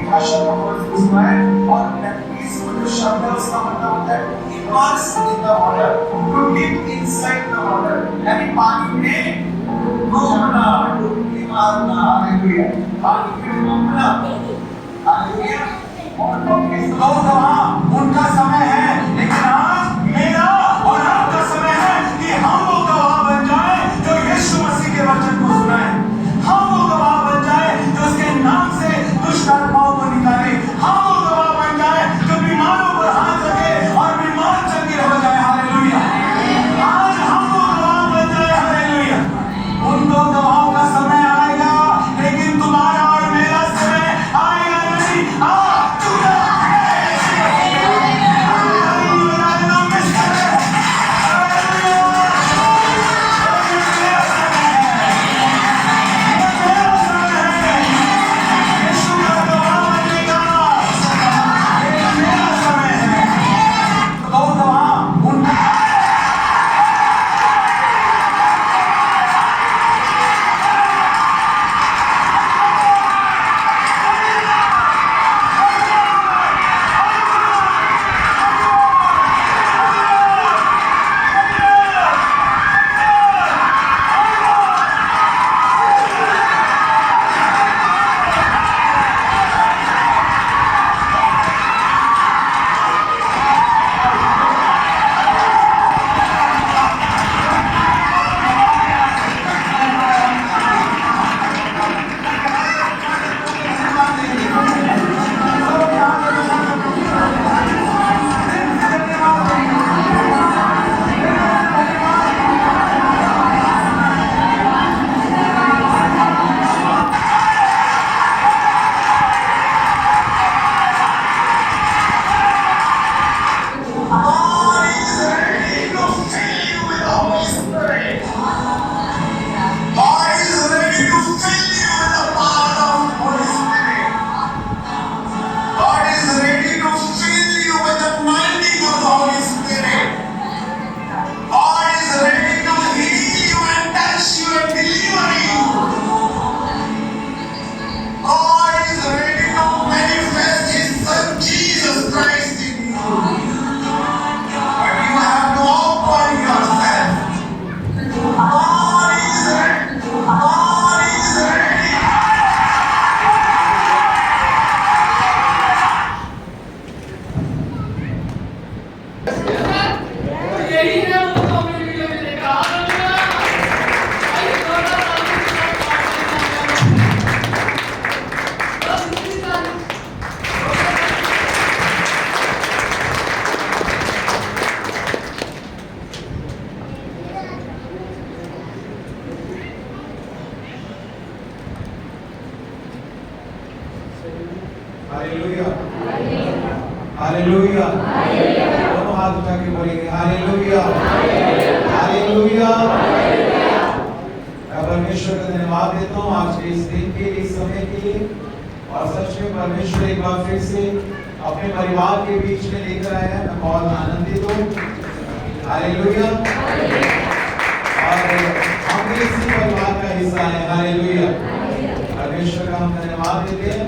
भाषा का word use हुआ है और बैप्टिज्म जो शब्द है उसका मतलब होता है immerse in the water, to dip inside the water, यानी पानी में डूबना, डुबकी मारना। हालेलुया, पानी में डूबना। हालेलुया। और तो वहाँ उनका समय है, लेकिन आज मेरा और आपका समय है कि हम वो गवाह बन जाए जो यीशु मसीह के वचन को सुनाए। हम वो गवाह बन जाए जो उसके नाम से दुष्ट आत्माओं को निकाले। हम वो गवाह बन जाए जो बीमारों पर हाथ रखे और बीमार चंगे हो जाए। हालेलुया। आज हम वो गवाह बन जाए। हालेलुया। उन दो गवाहों का समय आएगा, लेकिन तुम्हारा और मेरा समय आएगा नहीं। आ चुका है। Hallelujah, hallelujah. दोनों हाथ उठा के बोलेंगे हालेलुया, हालेलुया। मैं परमेश्वर का धन्यवाद देता हूँ आज के इस दिन के लिए, इस समय के लिए। और सच में परमेश्वर एक बार फिर से अपने परिवार के बीच में लेकर आया है। मैं बहुत आनंदित हूँ। हालेलुया। और हम भी इसी परिवार का हिस्सा हैं। हालेलुया। परमेश्वर का हम धन्यवाद देते हैं।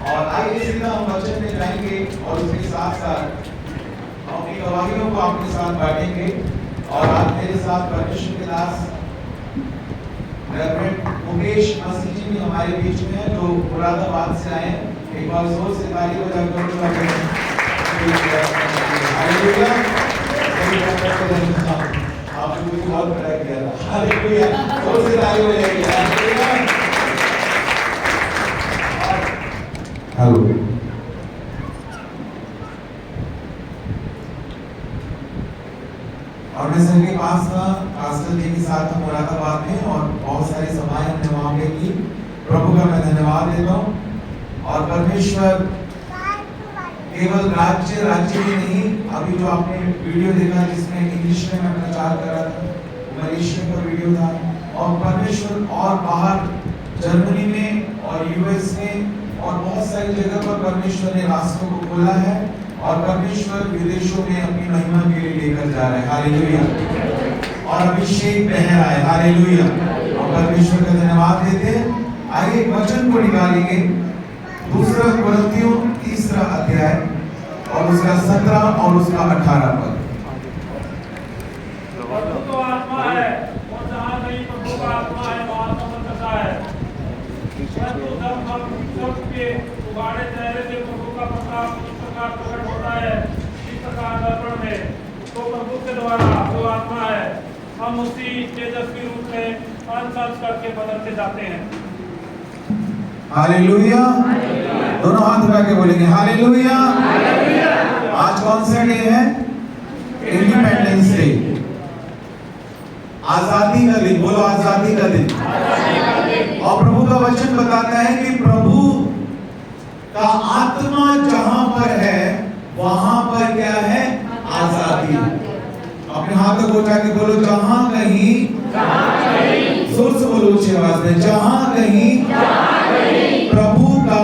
और आइए सीधा हम वचन में जाएंगे और उसके साथ साथ अपनी गवाहियों को आपके साथ बांटेंगे। और आज मेरे साथ परमेश्वर के दास रेवरेंड मुकेश मसीह जी भी हमारे बीच में है, जो मुरादाबाद से आए हैं। एक बार जोर से ताली बजाकर हालेलुया। आपने मुझे बहुत बड़ा किया था। हालेलुया। जोर से ताली बजाइए। हालेलुया। हेलो, और मैं सर के पास था पास्टर जी के साथ हम मुरादाबाद में, और बहुत सारी सभाएं हमने वहाँ पे की। प्रभु का मैं धन्यवाद देता हूँ। और परमेश्वर केवल राज्य में नहीं, अभी जो आपने वीडियो देखा जिसमें इंग्लिश में मैं प्रचार कर रहा था, मलेशिया का वीडियो था। और परमेश्वर और बाहर जर्मनी में और यूएस में और बहुत सारी जगह पर परमेश्वर ने रास्तों को खोला है। और परमेश्वर विदेशों में अपनी महिमा के लिए लेकर जा रहा है। हालेलुया। और अभिषेक बह रहा है। हालेलुया। और परमेश्वर का धन्यवाद देते हैं। आइए वचन को निकालेंगे। दूसरा कुरिन्थियों और उसका 18 पद। प्रभु तो आत्मा है और जहाँ कहीं प्रभु का आत्मा है वहाँ समर्थता है। परंतु जब हम सबके उगाड़े चेहरे से प्रभु का प्रताप इस प्रकार प्रकट होता है, इस प्रकार दर्पण में, तो प्रभु के द्वारा जो आत्मा है हम उसी तेजस्वी रूप में अंश अंश करके बदलते जाते हैं। हालेलुया। दोनों हाथ उठा के बोलेंगे हालेलुया। आज कौन सा डे है? इंडिपेंडेंस डे, आजादी का दिन। बोलो आजादी का दिन। और प्रभु का वचन बताता है कि प्रभु का आत्मा जहां पर है वहां पर क्या है? आजादी। अपने हाथों को उठा के बोलो जहां कहीं, जोर से बोलो ऊंची आवाज में, जहां कहीं प्रभु का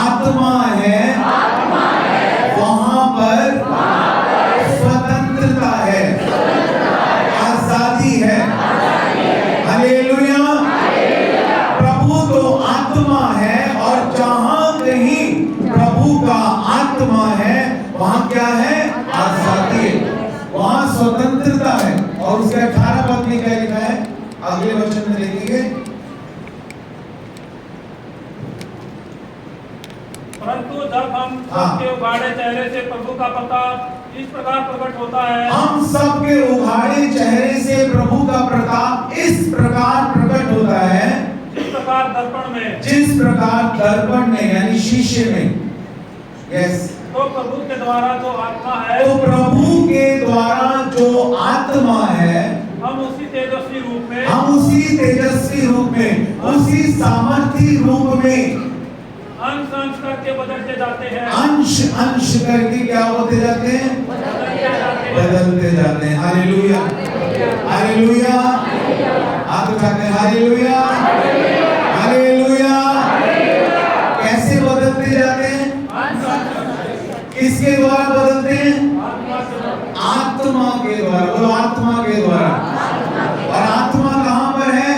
आत्मा है वहां पर स्वतंत्रता है, आजादी है। हालेलुया। प्रभु तो आत्मा है और जहां कहीं प्रभु का आत्मा है वहां क्या है? आजादी है, वहां स्वतंत्रता है। और उसके 18 पद में क्या लिखा है? अगले वचन में देखेंगे। परंतु जब हम सबके उगाड़े चेहरे से प्रभु का प्रताप इस प्रकार प्रकट होता है, हम सबके उघाड़े चेहरे से प्रभु का प्रताप इस प्रकार प्रकट होता है, जिस प्रकार दर्पण में, जिस प्रकार दर्पण में यानी शीशे में। यस। तो प्रभु के द्वारा जो आत्मा है, तो प्रभु के द्वारा जो आत्मा है हम उसी तेजस्वी रूप में, हम उसी तेजस्वी रूप में, उसी सामर्थी रूप में अंश अंश करके बदलते जाते हैं। अंश अंश करके क्या होते जाते हैं? बदलते जाते हैं। हालेलुया। हालेलुया। हाथ उठाते हैं हालेलुया। हालेलुया। कैसे बदलते जाते हैं? किसके द्वारा बदलते हैं? आत्मा के द्वारा। बोलो आत्मा के द्वारा। और आत्मा कहां पर है?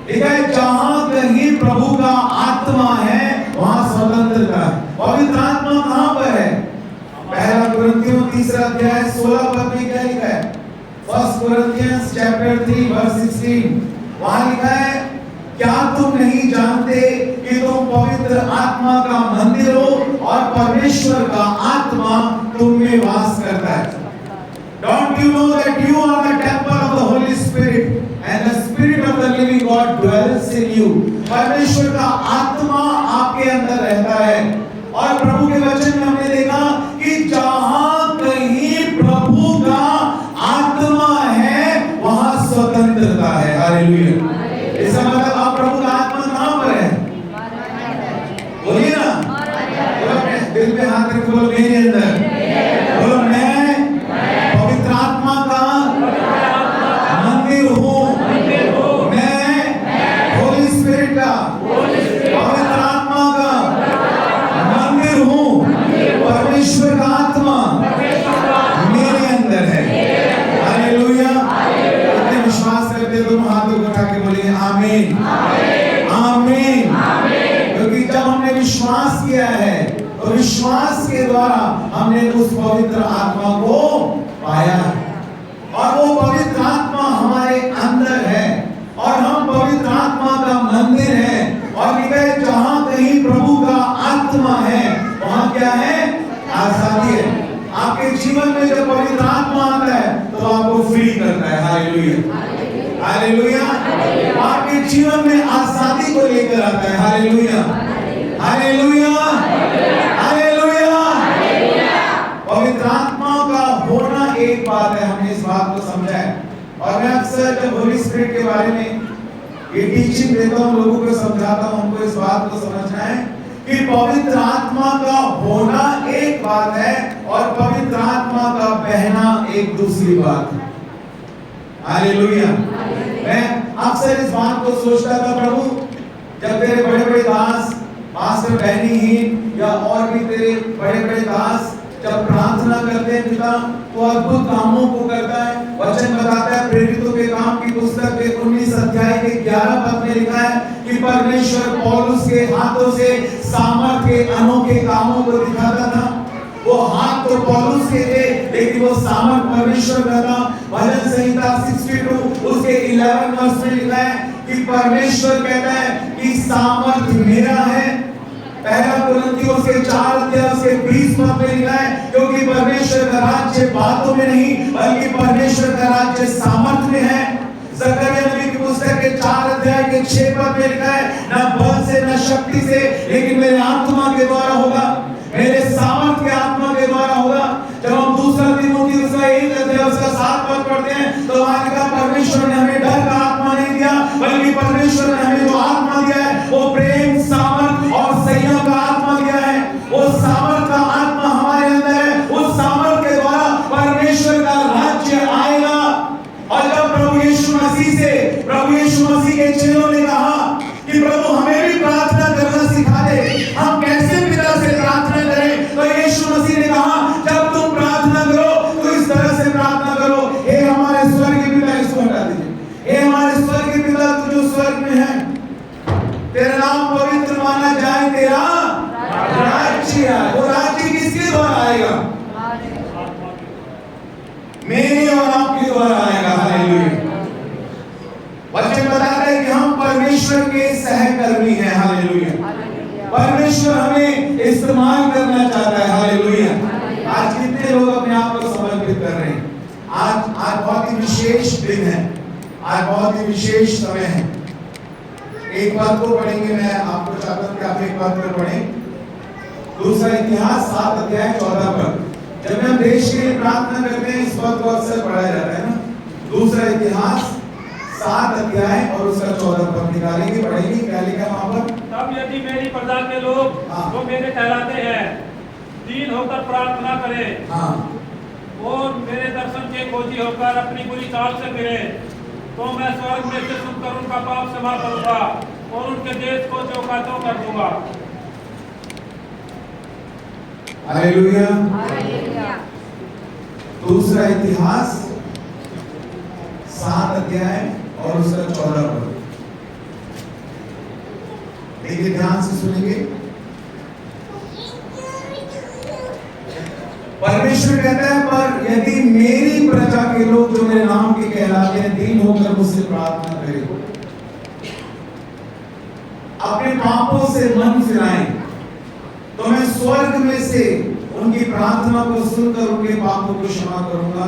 ठीक है, जहां कहीं प्रभु का आत्मा है वहां स्वतंत्रता है। पवित्र आत्मा कहां पर है? पहला कुरिन्थियों 3 अध्याय 16 पद में क्या लिखा है? 1 Corinthians chapter 3 verse 16 वहां लिखा है, क्या तुम नहीं जानते कि तुम पवित्र आत्मा का मंदिर हो और परमेश्वर का आत्मा तुम में वास करता है? Don't you know that you are the temple of the Holy Spirit and the Spirit of the living God dwells in you? परमेश्वर का आत्मा आपके अंदर रहता है। और प्रभु के वचन में हमने देखा कि जहां कहीं प्रभु का आत्मा है वहां स्वतंत्रता है। हालेलुया। इसका मतलब आप प्रभु का आत्मा कहां पर है? बोलिए ना, बोलो अपने दिल पे हाथ रख, बोलो मेरे अंदर, बोलो मैं पवित्र आत्मा का मंदिर हूँ, मैं होली स्पिरिट का पवित्र आत्मा का मंदिर हूँ, परमेश्वर का आत्मा मेरे अंदर है। हालेलुया। कितने विश्वास करते हो तुम? हाथों को उठा के बोलिए आमीन। आमीन। क्योंकि जब हमने विश्वास किया है तो विश्वास के द्वारा हमने उस पवित्र आत्मा को पाया है और वो पवित्र आत्मा हमारे अंदर है और हम पवित्र आत्मा का मंदिर है। और जहां कहीं प्रभु का आत्मा है वहां क्या है? आजादी है। आपके जीवन में जब पवित्र आत्मा आता है तो आपको फ्री करता है। हालेलुया। हालेलुया। आपके जीवन में आजादी को लेकर आता है। हालेलुया। हालेलुया। हालेलुया। पवित्र आत्मा का होना एक बात है, हमने इस बात को समझा है। और मैं अक्सर जब होली स्पिरिट के बारे में ये टीचिंग देता हूं, लोगों को समझाता हूं, उनको इस बात को समझना है कि पवित्र आत्मा का होना एक बात है और पवित्र आत्मा का बहना एक दूसरी बात है। हालेलुया। मैं अक्सर इस बात को सोचता था, प्रभु जब तेरे बड़े बड़े दास मास्टर बहनी ही या और भी तेरे बड़े बड़े दास जब प्रार्थना करते हैं पिता तो अद्भुत कामों को करता है। वचन बताता है प्रेरितों के काम की पुस्तक के 19 अध्याय के 11 पद में लिखा है कि परमेश्वर पौलुस के हाथों से सामर्थ के अनोखे कामों को दिखाता था। वो हाथ तो पौलुस के थे लेकिन वो सामर्थ परमेश्वर का था। भजन संहिता 62 उसके 11 वर्ष में लिखा है कि परमेश्वर कहता है कि सामर्थ मेरा है। पहला कुरिन्थियों के 4 अध्याय उसके 20 पद में लिखा है क्योंकि परमेश्वर का राज्य बातों में नहीं बल्कि परमेश्वर का राज्य सामर्थ में है। जकरिया नबी की पुस्तक के 4 अध्याय के 6 पद में लिखा है न बल से न शक्ति से लेकिन मेरे आत्मा के द्वारा होगा, मेरे सामर्थ के आत्मा के द्वारा होगा। जब हम दूसरा तीमुथियुस उसका 1 अध्याय उसका 7 पद पढ़ते हैं तो वहां लिखा परमेश्वर ने हमें डर का आत्मा नहीं दिया बल्कि परमेश्वर ने हमें जो आत्मा दिया है वो प्रेम, सामर्थ और संयम का आत्मा दिया है। वो सामर्थ का आत्मा हमारे अंदर है। उस सामर्थ के द्वारा परमेश्वर का राज्य आएगा। और जब प्रभु यीशु मसीह के चेलों ने कहा कि प्रभु हमें भी प्रार्थना करना सिखा दे, हम कैसे पिता से प्रार्थना करें, तो यीशु मसीह ने कहा जब तुम प्रार्थना करो तो इस तरह से प्रार्थना करो, हे हमारे स्वर्गीय पिता, इसको हटा दीजिए, हे हमारे स्वर्गीय पिता तू जो स्वर्ग में है, तेरा नाम पवित्र माना जाए, तेरा राज्य आए। वो राज्य किसके द्वारा आएगा? मेरे और आपके द्वारा आएगा। हालेलुया। वचन बताता है कि हम परमेश्वर के सहकर्मी हैं। हालेलुया। परमेश्वर हमें इस्तेमाल करना चाहता है। हालेलुया। आज कितने लोग अपने आप को समर्पित कर रहे हैं? आज बहुत ही विशेष दिन है, आज बहुत ही विशेष समय है। एक बात को पढ़ेंगे, मैं आपको चाहता हूं कि आप एक बात को पढ़ें। दूसरा इतिहास 7 अध्याय 14 पद। जब हम देश के लिए प्रार्थना करते हैं इस बात को अक्सर पढ़ा जाता है ना। दूसरा इतिहास 7 अध्याय और उसका 14 पद निकालेंगे, पढ़ेंगे। क्या लिखा वहां पर? तब यदि मेरी प्रजा के लोग जो मेरे कहलाते हैं दीन होकर प्रार्थना करें और मेरे दर्शन के खोजी होकर अपनी बुरी चाल से फिरे तो मैं स्वर्ग में से सुनकर उनका पाप क्षमा करूंगा और उनके देश को चौका-चौक कर दूंगा। हालेलुया। दूसरा इतिहास 7 अध्याय और उसका 14 पद। देखिए ध्यान से सुनेंगे। परमेश्वर कहता है पर यदि मेरी प्रजा के लोग जो मेरे नाम के कहलाते हैं दीन होकर मुझसे प्रार्थना करें, अपने पापों से मन फिराएं, तो मैं स्वर्ग में से उनकी प्रार्थना को सुनकर उनके पापों को क्षमा करूंगा।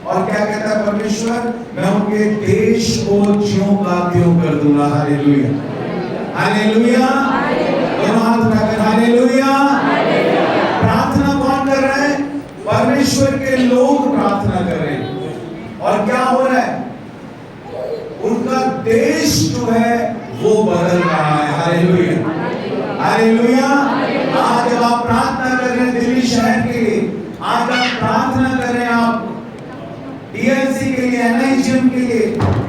और क्या कहता है परमेश्वर? मैं उनके देश को ज्यों का त्यों कर दूंगा। हालेलुया। हालेलुया। दोनों हाथ उठाकर हालेलुया। प्रार्थना कौन कर रहा है? परमेश्वर के लोग प्रार्थना कर रहे हैं। और क्या हो रहा है? उनका देश जो है वो बदल रहा है। हालेलुया। हालेलुया। आज जब आप प्रार्थना कर रहे हैं दिल्ली शहर के लिए, आज आप प्रार्थना कर रहे हैं आप डीएलसी के लिए, एनआईजीएम के लिए,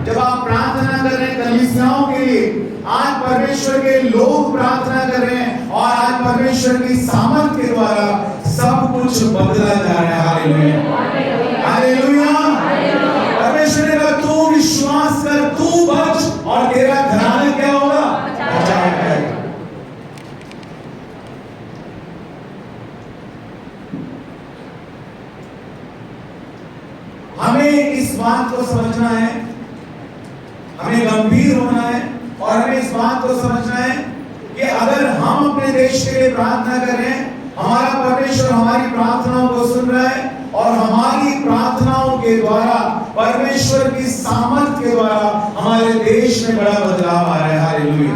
जब आप प्रार्थना कर रहे हैं कलीसियाओं के लिए, आज परमेश्वर के लोग प्रार्थना कर रहे हैं और आज परमेश्वर की सामर्थ के द्वारा सब कुछ बदला जा रहा है। हालेलुया। हालेलुया। परमेश्वर ने कहा तू विश्वास कर, तू बच और तेरा घराना क्या होगा? बचाया जाएगा। हमें इस बात को समझना है, हमें गंभीर होना है और हमें इस बात को समझना है कि अगर हम अपने देश के लिए प्रार्थना कर रहे हैं, हमारा परमेश्वर हमारी प्रार्थनाओं को सुन रहा है और हमारी प्रार्थनाओं के द्वारा परमेश्वर की सामर्थ के द्वारा हमारे देश में बड़ा बदलाव आ रहा है। हालेलुया।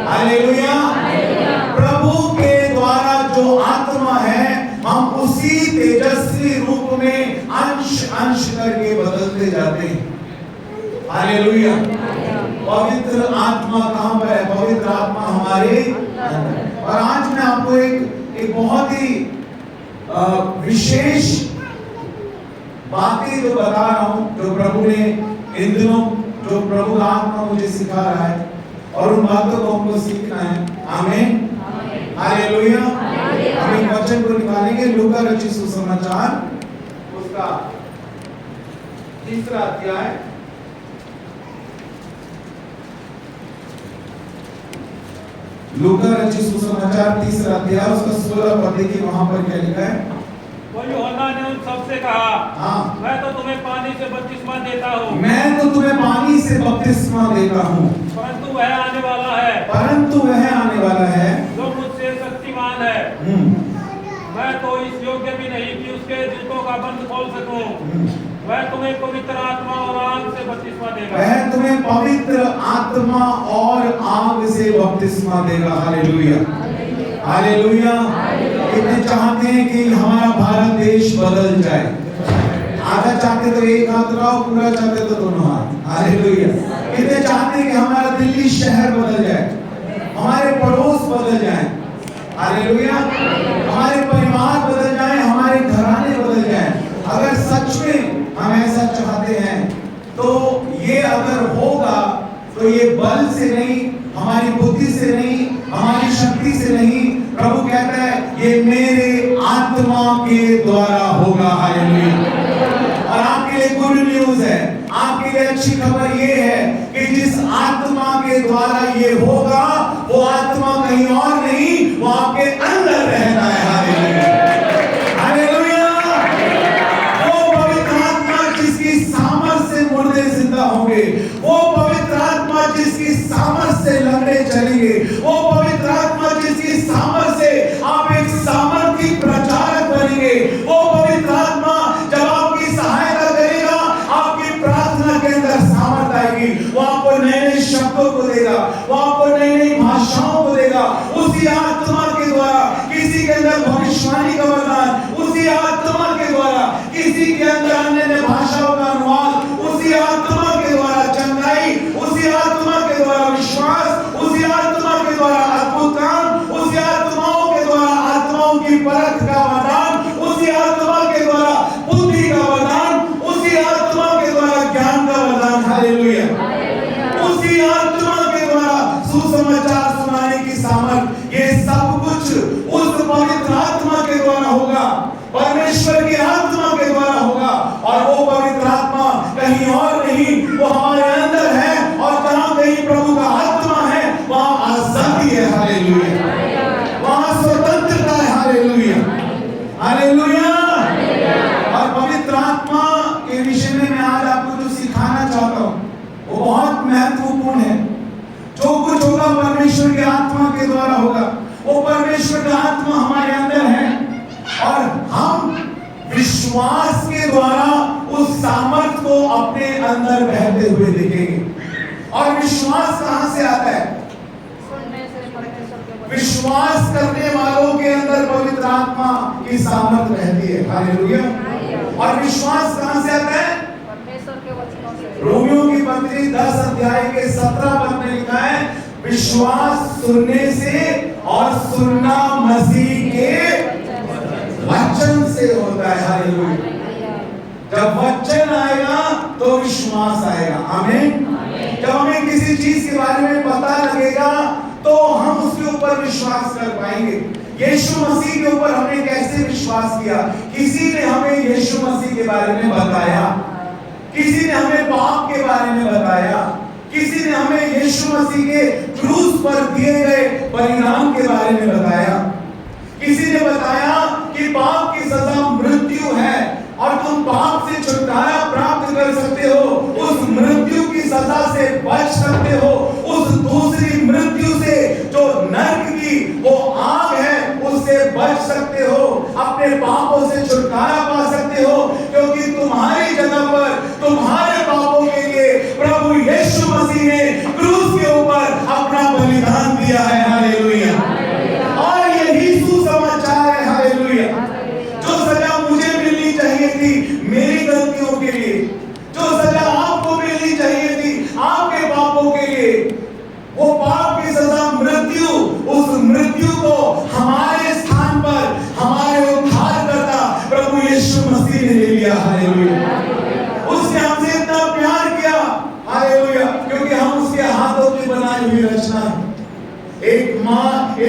हालेलुया। प्रभु के द्वारा जो आत्मा है हम उसी तेजस्वी रूप में अंश अंश करके बदलते जाते हैं। हालेलुया। पवित्र आत्मा कहां पर है? पवित्र आत्मा हमारे अंदर। और आज मैं आपको एक बहुत ही विशेष बातें जो बता रहा हूं, जो प्रभु ने इन दिनों, जो प्रभु का आत्मा मुझे सिखा रहा है और उन बातों को हमको सीखना है। आमीन। हालेलुया। हमें वचन को निकालेंगे। लूका रचित सुसमाचार उसका 3रा अध्याय, लूका रचित सुसमाचार 3रा अध्याय उसका 16 पद देखिए, वहां पर क्या लिखा है। वो यूहन्ना ने उन सबसे कहा, हाँ, मैं तो तुम्हें पानी से बपतिस्मा देता हूँ, मैं तो तुम्हें पानी से बपतिस्मा देता हूँ, परंतु वह आने वाला है, परंतु वह आने वाला है जो मुझसे शक्तिमान है, मैं तो इस योग्य भी नहीं कि उसके जूतों का बंद खोल सकूं। वह तुम्हें पवित्र आत्मा और आग से बपतिस्मा देगा। वह तुम्हें पवित्र आत्मा और आग से बपतिस्मा देगा। Hallelujah, hallelujah. कितने चाहते हैं कि हमारा भारत देश बदल जाए? आधा चाहते तो एक हाथ लगाओ, पूरा चाहते तो दोनों हाथ। हालेलुया। कितने चाहते हैं कि हमारा दिल्ली शहर बदल जाए, हमारे पड़ोस बदल जाए? हालेलुया। हमारे परिवार बदल जाए, हमारे घराने बदल जाए। अगर सच में हम ऐसा चाहते हैं तो ये अगर होगा तो ये बल से नहीं, हमारी बुद्धि से नहीं, हमारी शक्ति से नहीं, प्रभु कहता है ये मेरे आत्मा के द्वारा होगा। हालेलुया। और आपके लिए गुड न्यूज है, आपके लिए अच्छी खबर ये है कि जिस आत्मा के द्वारा ये होगा वो आत्मा कहीं और नहीं, वो आपके अंदर रहता है। Hallelujah, hallelujah. वो पवित्र आत्मा जिसकी सामर्थ से मुर्दे जिंदा होंगे, वो पवित्र आत्मा जिसकी सामर्थ से लंगड़े चलेंगे, वो पवित्र आत्मा जिसकी सामर्थ से आप एक सामर्थ की प्रचारक बनेंगे, वो पवित्र आत्मा जब आपकी सहायता करेगा, आपकी प्रार्थना के अंदर सामर्थ आएगी, वो आपको नए नए शब्दों को देगा, वो आपको नई नई भाषाओं को देगा। उसी आत्मा के द्वारा किसी के अंदर भविष्यवाणी का वरदान, उसी आत्मा के द्वारा किसी के अंदर अन्य भाषाओं का अनुवाद, उसी आत्मा के द्वारा चंगाई, उसी आत्मा के द्वारा विश्वास, उसी आत्मा के द्वारा अद्भुत काम, उसी आत्माओं के द्वारा आत्माओं की परख का वरदान, उसी आत्मा के द्वारा बुद्धि का वरदान, उसी आत्मा के द्वारा ज्ञान का वरदान। हालेलुया। उसी आत्मा के द्वारा सुसमाचार सुनाने की सामर्थ, ये सब कुछ उस पवित्र आत्मा के द्वारा होगा, परमेश्वर की आत्मा के द्वारा होगा। और वो पवित्र आत्मा कहीं और नहीं, वो हमारे अंदर है। और जहां कहीं प्रभु का आत्मा है वहां आजादी है। हालेलुया, वहां स्वतंत्रता है। Hallelujah, hallelujah. और पवित्र आत्मा के विषय में मैं आज आपको जो सिखाना चाहता हूं वो बहुत महत्वपूर्ण है। जो कुछ होगा परमेश्वर की आत्मा के द्वारा होगा। वो परमेश्वर का आत्मा हमारे अंदर है और हम विश्वास के द्वारा उस सामर्थ को अपने अंदर बहते हुए देखेंगे। और विश्वास कहां से आता है? विश्वास करने वालों के अंदर पवित्र आत्मा की सामर्थ रहती है। हालेलुया। और विश्वास कहां से आता है? रोमियों की पत्री 10 अध्याय के 17 पद में लिखा है, विश्वास सुनने से और सुनना मसीह के वचन से होता है। हालेलुया। जब वचन आएगा तो विश्वास आएगा। आमीन। जब हमें किसी चीज के बारे में पता लगेगा तो हम उसके ऊपर विश्वास कर पाएंगे। यीशु मसीह के ऊपर हमने कैसे विश्वास किया? किसी ने हमें यीशु मसीह के बारे में बताया, किसी ने हमें पाप के बारे में बताया, किसी ने हमें यीशु मसीह के क्रूस पर दिए गए परिणाम के बारे में बताया, किसी ने बताया कि पाप की सजा मृत्यु है और तुम पाप से छुटकारा प्राप्त कर सकते हो, उस मृत्यु की सजा से बच सकते हो, उस दूसरी मृत्यु से जो नरक की वो आग है उससे बच सकते हो, अपने पापों से छुटकारा पा सकते हो, क्योंकि तुम्हारी जगह पर तुम्हारे पापों के लिए प्रभु यीशु मसीह ने क्रूस के ऊपर अपना बलिदान दिया है। हालेलुया। और यही सुसमाचार है। हालेलुया। जो सजा मुझे मिलनी चाहिए थी मेरी गलतियों के लिए, जो सजा आपको मिलनी चाहिए थी आपके पापों के लिए, वो पाप की सजा मृत्यु, उस मृत्यु को हमारे स्थान पर हमारे उद्धारकर्ता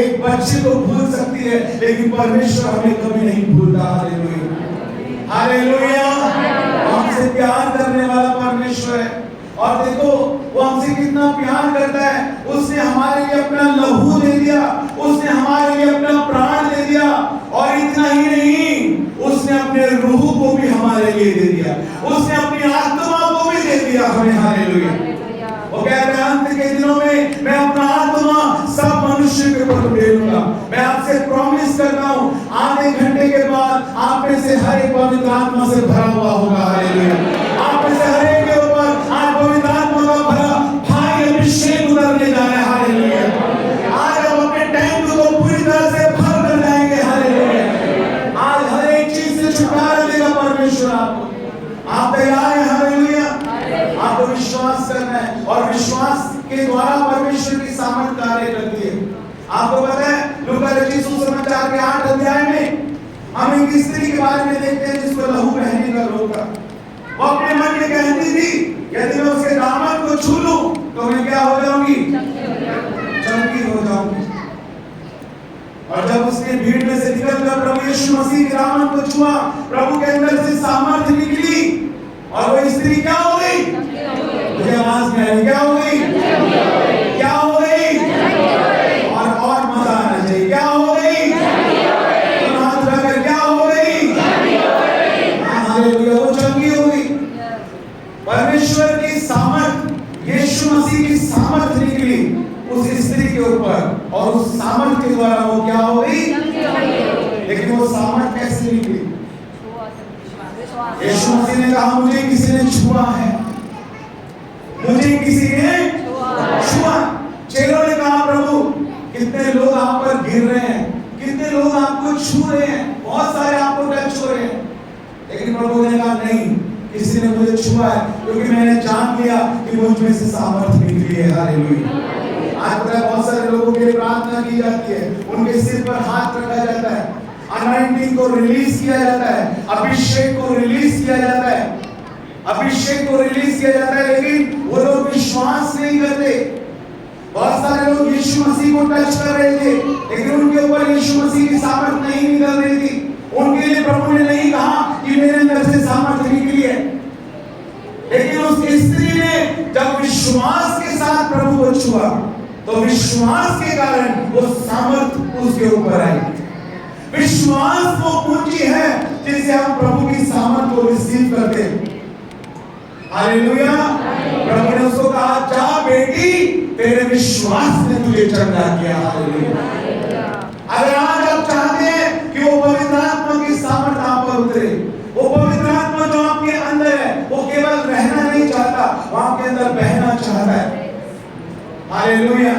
एक बच्चे को भूल सकती है, लेकिन परमेश्वर हमें कभी नहीं भूलता। Hallelujah, hallelujah. हमसे प्यार करने वाला परमेश्वर है। और देखो वो हमसे कितना प्यार करता है। उसने हमारे लिए अपना लहू दे दिया, उसने हमारे लिए अपना प्राण दे दिया, और इतना ही नहीं, उसने अपने रूह को भी हमारे लिए दे दिया, उसने अपनी आत्मा को भी दे दिया हमें। हालेलुया। वो कहते हैं अंत के दिनों में मैं अपना आत्मा सब मनुष्य के ऊपर दे दूंगा। मैं आपसे प्रॉमिस करता हूं, आधे घंटे के बाद आप में से हर एक पवित्र आत्मा से भरा हुआ होगा। हालेलुया। आप में से हर एक के ऊपर आज पवित्र आत्मा का भरा भारी अभिषेक उतरने जा रहा है। हालेलुया। आज हम अपने टैंक को पूरी तरह से भर कर जाएंगे। हालेलुया। आज हर एक चीज से छुटकारा देगा परमेश्वर आपको। आप तैयार हैं? हालेलुया। आपको विश्वास करना है, और विश्वास के द्वारा परमेश्वर की सामर्थ कार्य करती है। आपको पता है लूका रचित सुसमाचार के 8 अध्याय में हम एक स्त्री के बारे में देखते हैं जिसको लहू बहने का रोग था। वो अपने मन में कहती थी, यदि मैं उसके दामन को छू लूं तो मैं क्या हो जाऊंगी? चंगी हो जाऊंगी। और जब उसने भीड़ में से निकलकर प्रभु यीशु मसीह के दामन को छुआ, प्रभु के अंदर से सामर्थ्य निकली, और वो स्त्री क्या हो गई? मुझे आवाज में आई, क्या हो गई? क्या हो गई? और मजा आना चाहिए। क्या हो गई? हाथ उठाकर क्या हो गई? हालेलुया। वो चंगी हो गई। परमेश्वर की सामर्थ, यीशु मसीह की सामर्थ निकली उस स्त्री के ऊपर, और उस सामर्थ के द्वारा वो क्या हो गई? लेकिन वो सामर्थ कैसे निकली? यीशु मसीह ने कहा मुझे किसी ने छुआ है, मुझे किसी ने छुआ। चेलों ने कहा प्रभु कितने लोग आप पर गिर रहे हैं, कितने लोग आपको छू रहे हैं, बहुत सारे आपको टच हो रहे हैं, लेकिन प्रभु ने कहा नहीं, किसी ने मुझे छुआ है, क्योंकि मैंने जान लिया कि मुझ में से सामर्थ निकली है। हालेलुया। आज पता है बहुत सारे लोगों के लिए प्रार्थना की जाती है, उनके सिर पर हाथ रखा जाता है, अनॉइंटिंग को रिलीज किया जाता है, अभिषेक को रिलीज किया जाता है, अभिषेक को रिलीज किया जाता है, लेकिन वो लोग विश्वास नहीं करते। बहुत सारे लोग यीशु मसीह को टच कर रहे थे, लेकिन उनके ऊपर यीशु मसीह की सामर्थ नहीं निकल रही थी। उनके लिए प्रभु ने नहीं कहा कि मेरे अंदर से सामर्थ निकली है, लेकिन उस स्त्री ने जब विश्वास के साथ प्रभु को छुआ, तो विश्वास के कारण वो सामर्थ उसके ऊपर आई। विश्वास वो पूंजी है जिससे हम प्रभु की सामर्थ को रिसीव करते हैं। हालेलुया। प्रभु ने उसको कहा जा बेटी, तेरे विश्वास ने तुझे चंगा किया। हालेलुया। अगर आज आप चाहते हैं कि वो पवित्र आत्मा की सामर्थ आप पर उतरे, वो पवित्र आत्मा जो आपके अंदर है वो केवल रहना नहीं चाहता, वो आपके अंदर बहना चाहता है। हालेलुया।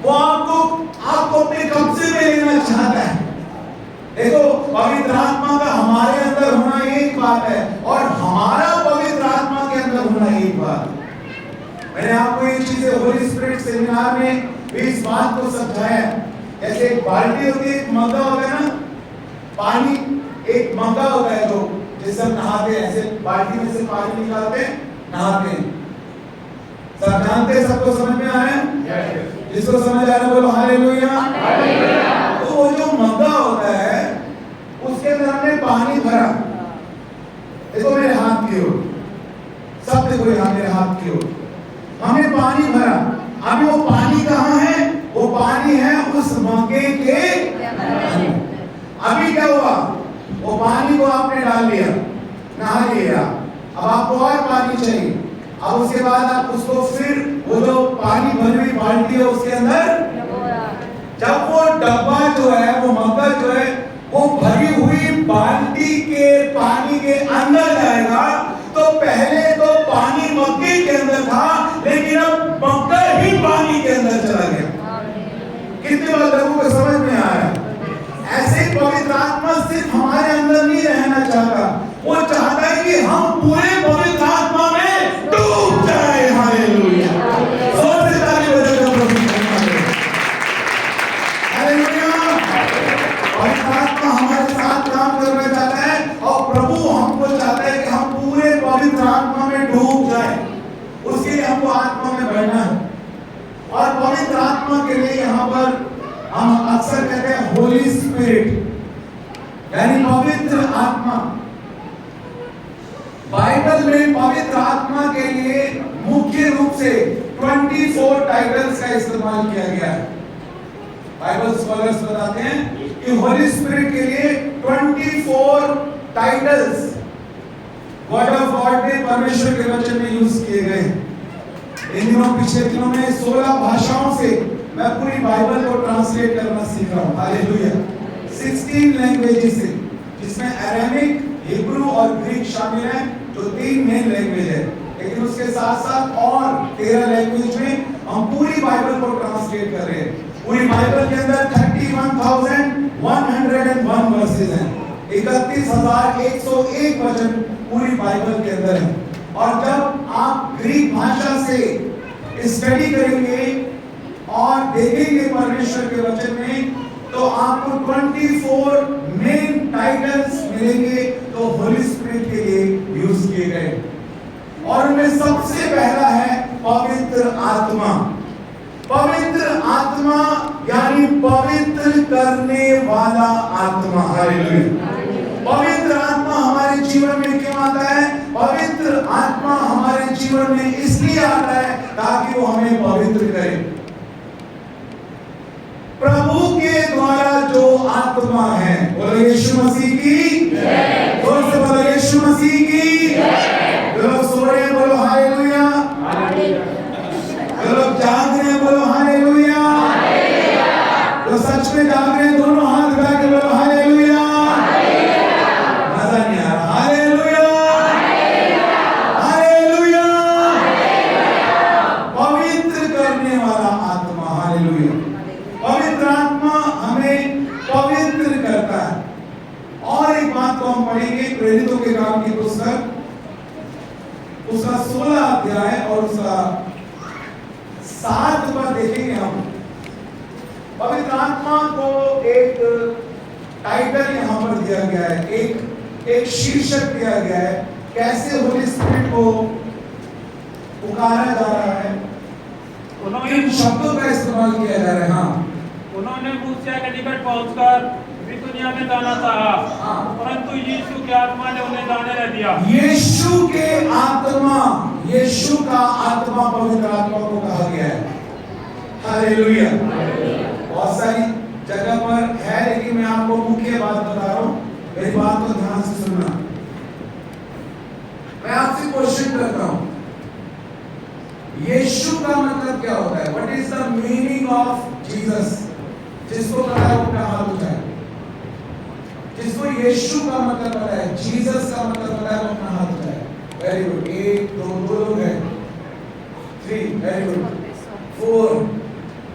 वो आपको अपने कब्जे में लेना चाहता है। देखो पवित्र आत्मा का हमारे अंदर होना एक बात है, और हमारा पवित्र आत्मा के अंदर होना एक बात है। मैंने आपको ये चीजें होली स्पिरिट सेमिनार में भी इस बात को समझाया। जैसे एक बाल्टी होती है, एक मग्गा होता है ना, पानी एक मग्गा होता है जो जिससे हम नहाते हैं, ऐसे बाल्टी में से पानी निकालते हैं, नहाते हैं। सब जानते हैं, सबको समझ में आ रहा है? जिसको समझ आ रहा है बोलो हालेलुया। तो वो जो मग्गा होता है उसके अंदर हमने पानी भरा, देखो मेरे हाथ की ओर, सब देखो यहाँ मेरे हाथ की ओर, हमने पानी भरा। अभी वो पानी कहाँ है? वो पानी है उस मग्गे के अंदर। अभी क्या हुआ? वो पानी को आपने डाल लिया, नहा लिया, अब आपको और पानी चाहिए। अब उसके बाद आप उसको फिर वो जो पानी भरी हुई बाल्टी है उसके अंदर, जब वो डब्बा जो है, वो मग्गा जो है, वो भरी हुई बाल्टी के पानी के अंदर जाएगा, तो पहले तो पानी मग्गे के अंदर था, लेकिन अब मग्गा ही पानी के अंदर चला गया। कितने बार लोगों को समझ में आ रहा है? ऐसे ही पवित्र आत्मा सिर्फ हमारे अंदर नहीं रहना चाहता, वो चाहता है कि हम पूरे पवित्र आत्मा में डूब जाए। हालेलुया। जोर से ताली बजाकर प्रभु की महिमा करें। हालेलुया। पवित्र आत्मा हमारे साथ काम करना चाहता है, और प्रभु हमको चाहता है कि हम पूरे पवित्र आत्मा में डूब जाए। उसके लिए हमको आत्मा में बढ़ना है, और पवित्र आत्मा के लिए यहाँ पर अक्सर कहते हैं होली स्पिरिट, यानी पवित्र आत्मा। बाइबल में पवित्र आत्मा के लिए मुख्य रूप से 24 टाइटल्स का इस्तेमाल किया गया है। बाइबल स्कॉलर्स बताते हैं कि होली स्पिरिट के लिए 24 टाइटल्स गॉड ऑफ गॉड में, परमेश्वर के वचन में यूज किए गए। इन दिनों, पिछले दिनों में 16 भाषाओं से मैं पूरी बाइबल को ट्रांसलेट करना सीख रहा हूं। हालेलुया। 16 लैंग्वेजेस से, जिसमें अरामिक, हिब्रू और ग्रीक शामिल हैं, जो 3 मेन लैंग्वेज है। लेकिन उसके साथ साथ और 13 लैंग्वेज में हम पूरी बाइबल को ट्रांसलेट कर रहे हैं। पूरी बाइबल के अंदर 31,101 वर्सेस हैं, 31,101 वचन पूरी बाइबल के अंदर है। और जब आप ग्रीक भाषा से स्टडी करेंगे और देखेंगे परमेश्वर के वचन में, तो आपको 24 मेन टाइटल्स मिलेंगे तो होली स्पिरिट के लिए यूज किए गए। और उनमें सबसे पहला है पवित्र आत्मा। पवित्र आत्मा यानी पवित्र करने वाला आत्मा। हालेलुया। पवित्र आत्मा हमारे जीवन में क्यों आता है? पवित्र आत्मा हमारे जीवन में इसलिए आता है ताकि वो हमें पवित्र करे। प्रभु के द्वारा जो आत्मा है, बोलो यीशु मसीह की जय। जोर से बोलो यीशु मसीह की जय। जो लोग सो रहे हैं बोलो हालेलुया। जो लोग जाग रहे हैं बोलो हालेलुया। जो सच में जाग रहे हैं दोनों हाथ उठा के बोलो हालेलुया। मजा नहीं आ रहा। Hallelujah, hallelujah. पवित्र करने वाला आत्मा। हालेलुया। पवित्र आत्मा हमें पवित्र करता है। और एक बात को हम पढ़ेंगे प्रेरितों के काम की पुस्तक, उसका 16 अध्याय और उसका 7 पर देखेंगे हम। पवित्र आत्मा को एक टाइटल यहां पर दिया गया है, एक शीर्षक दिया गया है। कैसे होली स्पिरिट को पुकारा जा रहा है, इन शब्दों का इस्तेमाल किया जा रहा है। हाँ, उन्होंने मूसा के निकट पहुंचकर बितूनिया में जाना चाहा, परंतु यीशु की आत्मा ने उन्हें जाने न दिया। यीशु के आत्मा, यीशु का आत्मा पवित्र आत्मा को कहा गया है। हालेलुया। बहुत सारी जगह पर है, लेकिन मैं आपको मुख्य बात बता रहा हूं, मेरी बात को ध्यान से सुनना। मैं आपसे क्वेश्चन करता हूं, यीशु का मतलब क्या होता है? What is the meaning of Jesus? जिसको पता है वो अपना हाथ उठाए। जिसको यीशु का मतलब पता है, जीसस का मतलब पता है, वो अपना हाथ उठाए। Very good. 1 2 लोग हैं, 3 very good, 4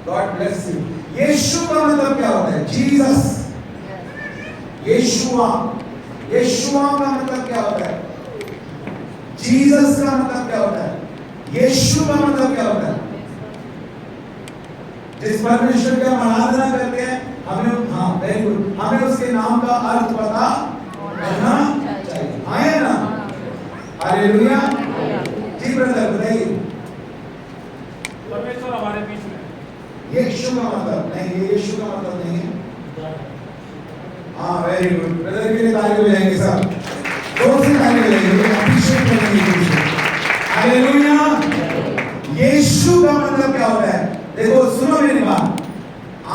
God bless you. यीशु का मतलब क्या होता है? जीसस, यीशुआ। यीशुआ का मतलब क्या होता है? जीसस का मतलब क्या होता है? यीशु का मतलब क्या होता है? जिस परमेश्वर की हम आराधना करते हैं, हमें, हाँ वेरी गुड, हमें उसके नाम का अर्थ पता होना चाहिए। आए ना? हालेलुया। जी ब्रदर बताइए। परमेश्वर हमारे बीच में। यीशु का मतलब नहीं, ये यीशु का मतलब नहीं है। हाँ वेरी गुड, ब्रदर के लिए ताली बजाएंगे सब, जोर से ताली बजाएंगे, अभिषेक करेंगे। हालेलुया। यीशु का मतलब क्या होता है? देखो सुनो मेरी बात,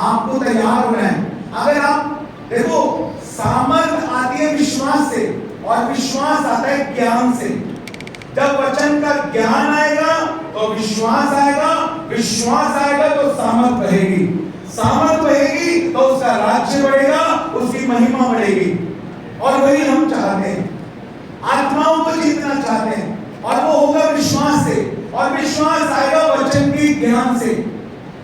आपको तैयार होना है। अगर आप देखो, सामर्थ आती है विश्वास से, और विश्वास आता है ज्ञान से। जब वचन का ज्ञान आएगा तो विश्वास आएगा, विश्वास आएगा तो सामर्थ बढ़ेगी, सामर्थ बढ़ेगी तो उसका राज्य बढ़ेगा, उसकी महिमा बढ़ेगी। और वही हम चाहते हैं, आत्माओं को जीतना चाहते हैं, और वो होगा विश्वास से, और विश्वास आएगा वचन के ज्ञान से।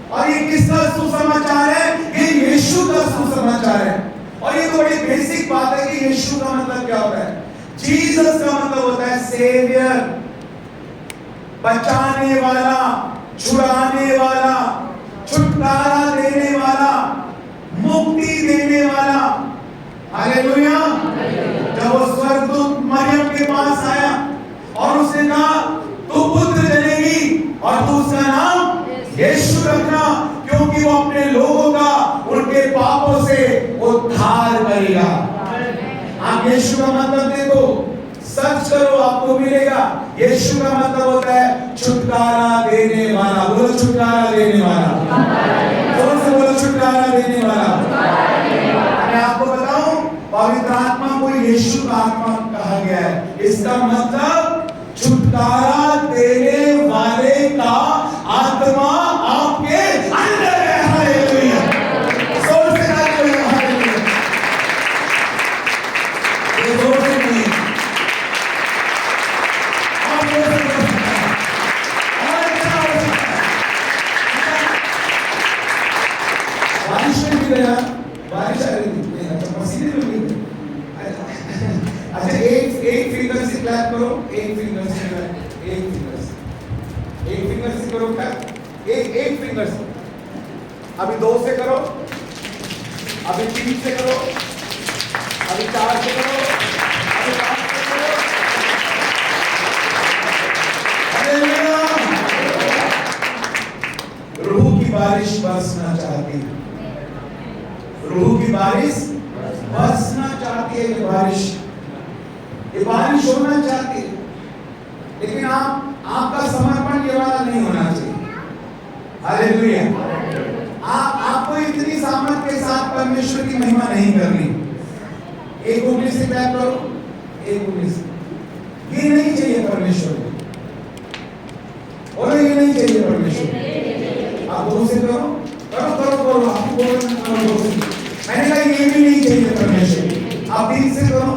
और ये किसका सुसमाचार है? ये यीशु का सुसमाचार है। और ये तो बड़ी बेसिक बात है कि यीशु का मतलब क्या होता है। जीसस का मतलब होता है सेवियर, बचाने वाला, छुड़ाने वाला, छुटकारा देने वाला, मुक्ति देने वाला। हालेलुया। जब वो स्वर्गदूत मरियम के पास आया और उसने कहा तू पुत्र जनेगी और तू उसका नाम यीशु रखना, क्योंकि वो अपने लोगों का, उनके यीशु का मतलब देखो, सर्च करो आपको मिलेगा। यीशु का मतलब होता है छुटकारा देने वाला। बोलो छुटकारा देने वाला। जोर से बोलो छुटकारा देने वाला। मैं आपको बताऊं, पवित्र आत्मा को यीशु का आत्मा कहा गया है। इसका मतलब छुटकारा देने वाले का आत्मा आपके अंदर है। हालेलुया। जोर से हालेलुया। हालेलुया। ये जोर से नहीं, और जोर से बोल सकता है, और अच्छा हो सकता है। बारिश में भी गया, बारिश आ रही थी, अच्छा पसीने में भी गए। अच्छा एक फिंगर से क्लैप करो, एक फिंगर से क्लैप, एक फिंगर से करो क्लैप, एक फिंगर से। अभी 2 से करो, अभी 3 से करो, अभी 4 से करो, अभी 5 से करो। हालेलुया। रूह की बारिश बरसना चाहती है, रूह की बारिश बरसना चाहती है। ये बारिश होना चाहती है, लेकिन आपका समर्पण ये वाला नहीं होना चाहिए। हालेलुया। आपको इतनी सामर्थ के साथ परमेश्वर की महिमा नहीं करनी। एक उंगली से क्लैप करो, एक उंगली से। ये नहीं चाहिए परमेश्वर को। बोलो ये नहीं चाहिए परमेश्वर। आप 2 से करो, करो करो करो, आपको बोलना करो 2 से। मैंने कहा ये भी नहीं चाहिए परमेश्वर। आप 3 से करो।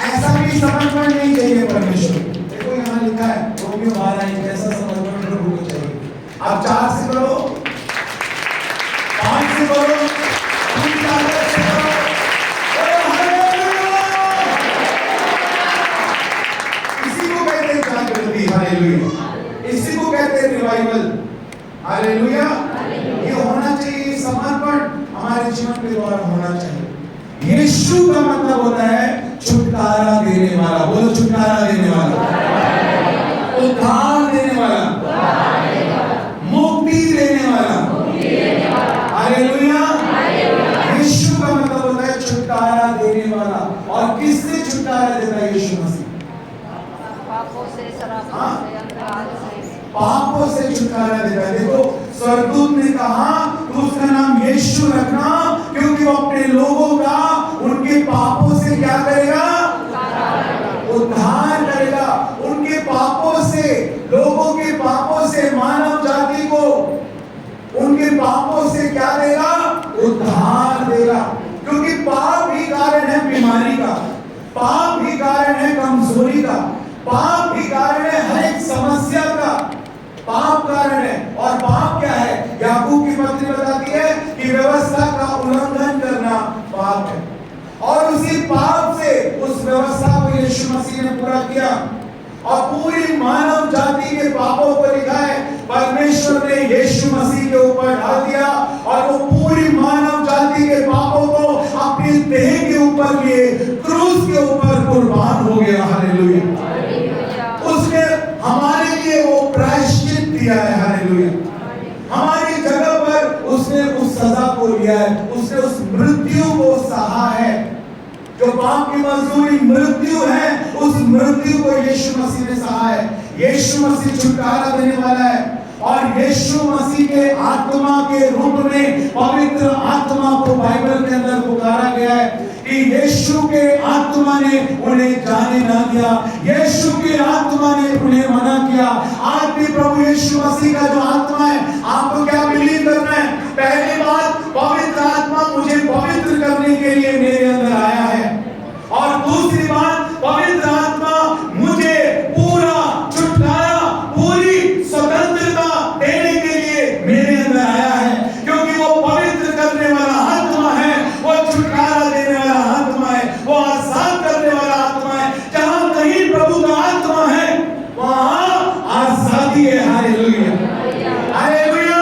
ऐसा भी समर्पण नहीं चाहिए परमेश्वर। देखो यहाँ लिखा है रोमियो 12 ऐसा समर्पण प्रभु को चाहिए। आप 4 से करो, 5 से करो, 3 से करो। इसी को कहते हैं जागृति। हालेलुया। इसी को कहते हैं रिवाइवल। हालेलुया। ये होना चाहिए, समर्पण हमारे जीवन के द्वारा होना चाहिए। यीशु का मतलब होता है छुटकारा देने वाला। बोलो छुटकारा देने वाला, उद्धार देने वाला, मुक्ति देने वाला। हालेलुया। यीशु का मतलब होता है छुटकारा देने वाला। और किससे छुटकारा देता है यीशु मसीह? पापों से, शराबों से, अंधकार से। पापों से छुटकारा देता है। देखो स्वर्गदूत ने कहा तो उसका नाम यीशु रखना, क्योंकि वो अपने लोगों का उनके पापों से क्या करेगा? उद्धार करेगा। उनके पापों से, लोगों के पापों से मानव जाति को उनके पापों से क्या देगा? उद्धार देगा। क्योंकि पाप ही कारण है बीमारी का, पाप ही कारण है कमजोरी का, पाप ही कारण है हर एक समस्या का। पाप कारण है। और पाप क्या है? याकूब की पत्री बताती है कि व्यवस्था का उल्लंघन करना पाप है। और उसी पाप से उस व्यवस्था को यीशु मसीह ने पूरा किया और पूरी मानव जाति के पापों को लिखा है परमेश्वर ने यीशु मसीह के ऊपर डाल दिया और वो पूरी मानव जाति के पापों को अपनी देह के ऊपर लिए क्रूस के ऊपर कुर्बान हो गया। हालेलुया। उसने हमारे लिए वो प्रायश्चित दिया है। हालेलुया। हमारी जगह पर उसने उस सजा को लिया है, उसने उस मृत्यु को सहा है। जो पाप की मजदूरी मृत्यु है, उस मृत्यु को यीशु मसीह ने सहा है। यीशु मसीह छुटकारा देने वाला है और यीशु मसीह के आत्मा के रूप में पवित्र आत्मा को बाइबल के अंदर पुकारा गया है कि यीशु के आत्मा ने उन्हें जाने ना दिया, यीशु की आत्मा ने उन्हें मना किया। आज भी प्रभु यीशु मसीह का जो आत्मा है, आपको क्या बिलीव करना है? पहली बात, पवित्र आत्मा मुझे पवित्र करने के लिए मेरे अंदर आया है। और दूसरी बात, पवित्र आत्मा मुझे पूरा छुटकारा, पूरी स्वतंत्रता देने के लिए मेरे अंदर आया है। क्योंकि वो पवित्र करने वाला आत्मा है, वो छुटकारा देने वाला आत्मा है, वो आजाद करने वाला आत्मा है। जहां कहीं प्रभु का आत्मा है वहां आजादी है। हालेलुया। हालेलुया।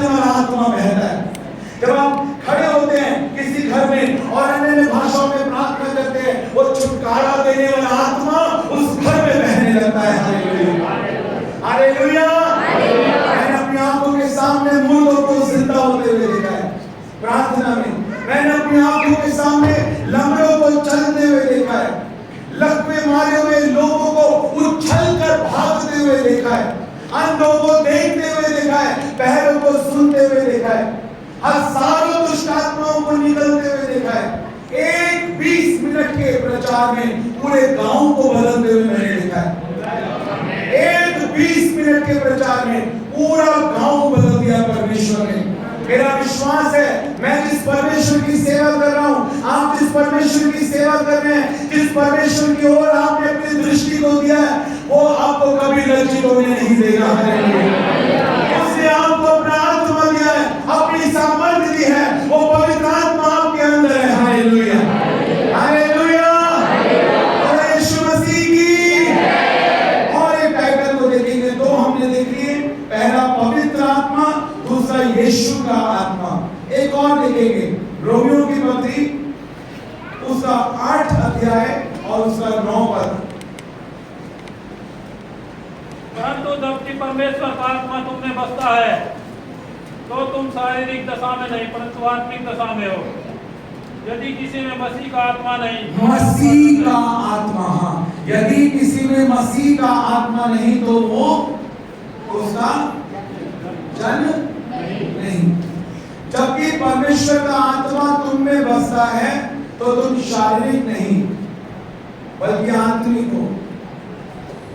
देने वाला आत्मा बहता है। जब आप खड़े होते हैं किसी घर में और अन्य भाषाओं में प्रार्थना करते हैं, वो छुटकारा देने वाला आत्मा उस घर में बहने लगता है। हालेलुया, मैंने अपनी आंखों के सामने मुर्दों को जिंदा होते हुए देखा है प्रार्थना में। मैंने अपनी आंखों के सामने लंगड़ों को चलते हुए देखा है, लकवे मारे हुए लोगों को उछल कर भागते हुए देखा है, अंधों को देखते हुए देखा है, बहरों को सुनते हुए देखा है, हजारों दुष्ट आत्माओं को निकलते हुए देखा है। एक 20 मिनट के प्रचार में पूरे गांव को बदलते हुए मैंने देखा है। एक 20 मिनट के प्रचार में पूरा गांव बदल दिया परमेश्वर ने। मेरा विश्वास है, मैं जिस परमेश्वर की सेवा कर रहा हूं, आप जिस परमेश्वर की सेवा कर रहे हैं, जिस परमेश्वर की ओर आपने अपनी दृष्टि को दिया है, वो आपको कभी लज्जित होने नहीं देगा। उसने आपको अपना आत्मा दिया है, अपनी सामर्थ्य दी है, वो पवित्र आत्मा आपके अंदर है। हालेलुया, हालेलुया, यीशु मसीह की। और एक टाइटल को देखेंगे, दो हमने देखी है, पहला पवित्र आत्मा, दूसरा यीशु का आत्मा। एक और देखेंगे, रोमियो की पत्री उसका 8 अध्याय और उसका 9 पद। परंतु जबकि परमेश्वर का आत्मा तुम में बसता है, तो तुम शारीरिक दशा में नहीं परंतु आत्मिक दशा में हो। यदि किसी में मसीह का आत्मा नहीं, मसीह का आत्मा, यदि किसी में मसीह का आत्मा नहीं तो वो उसका जन नहीं। जबकि परमेश्वर का आत्मा तुम में बसता है तो तुम शारीरिक नहीं बल्कि आत्मिक हो।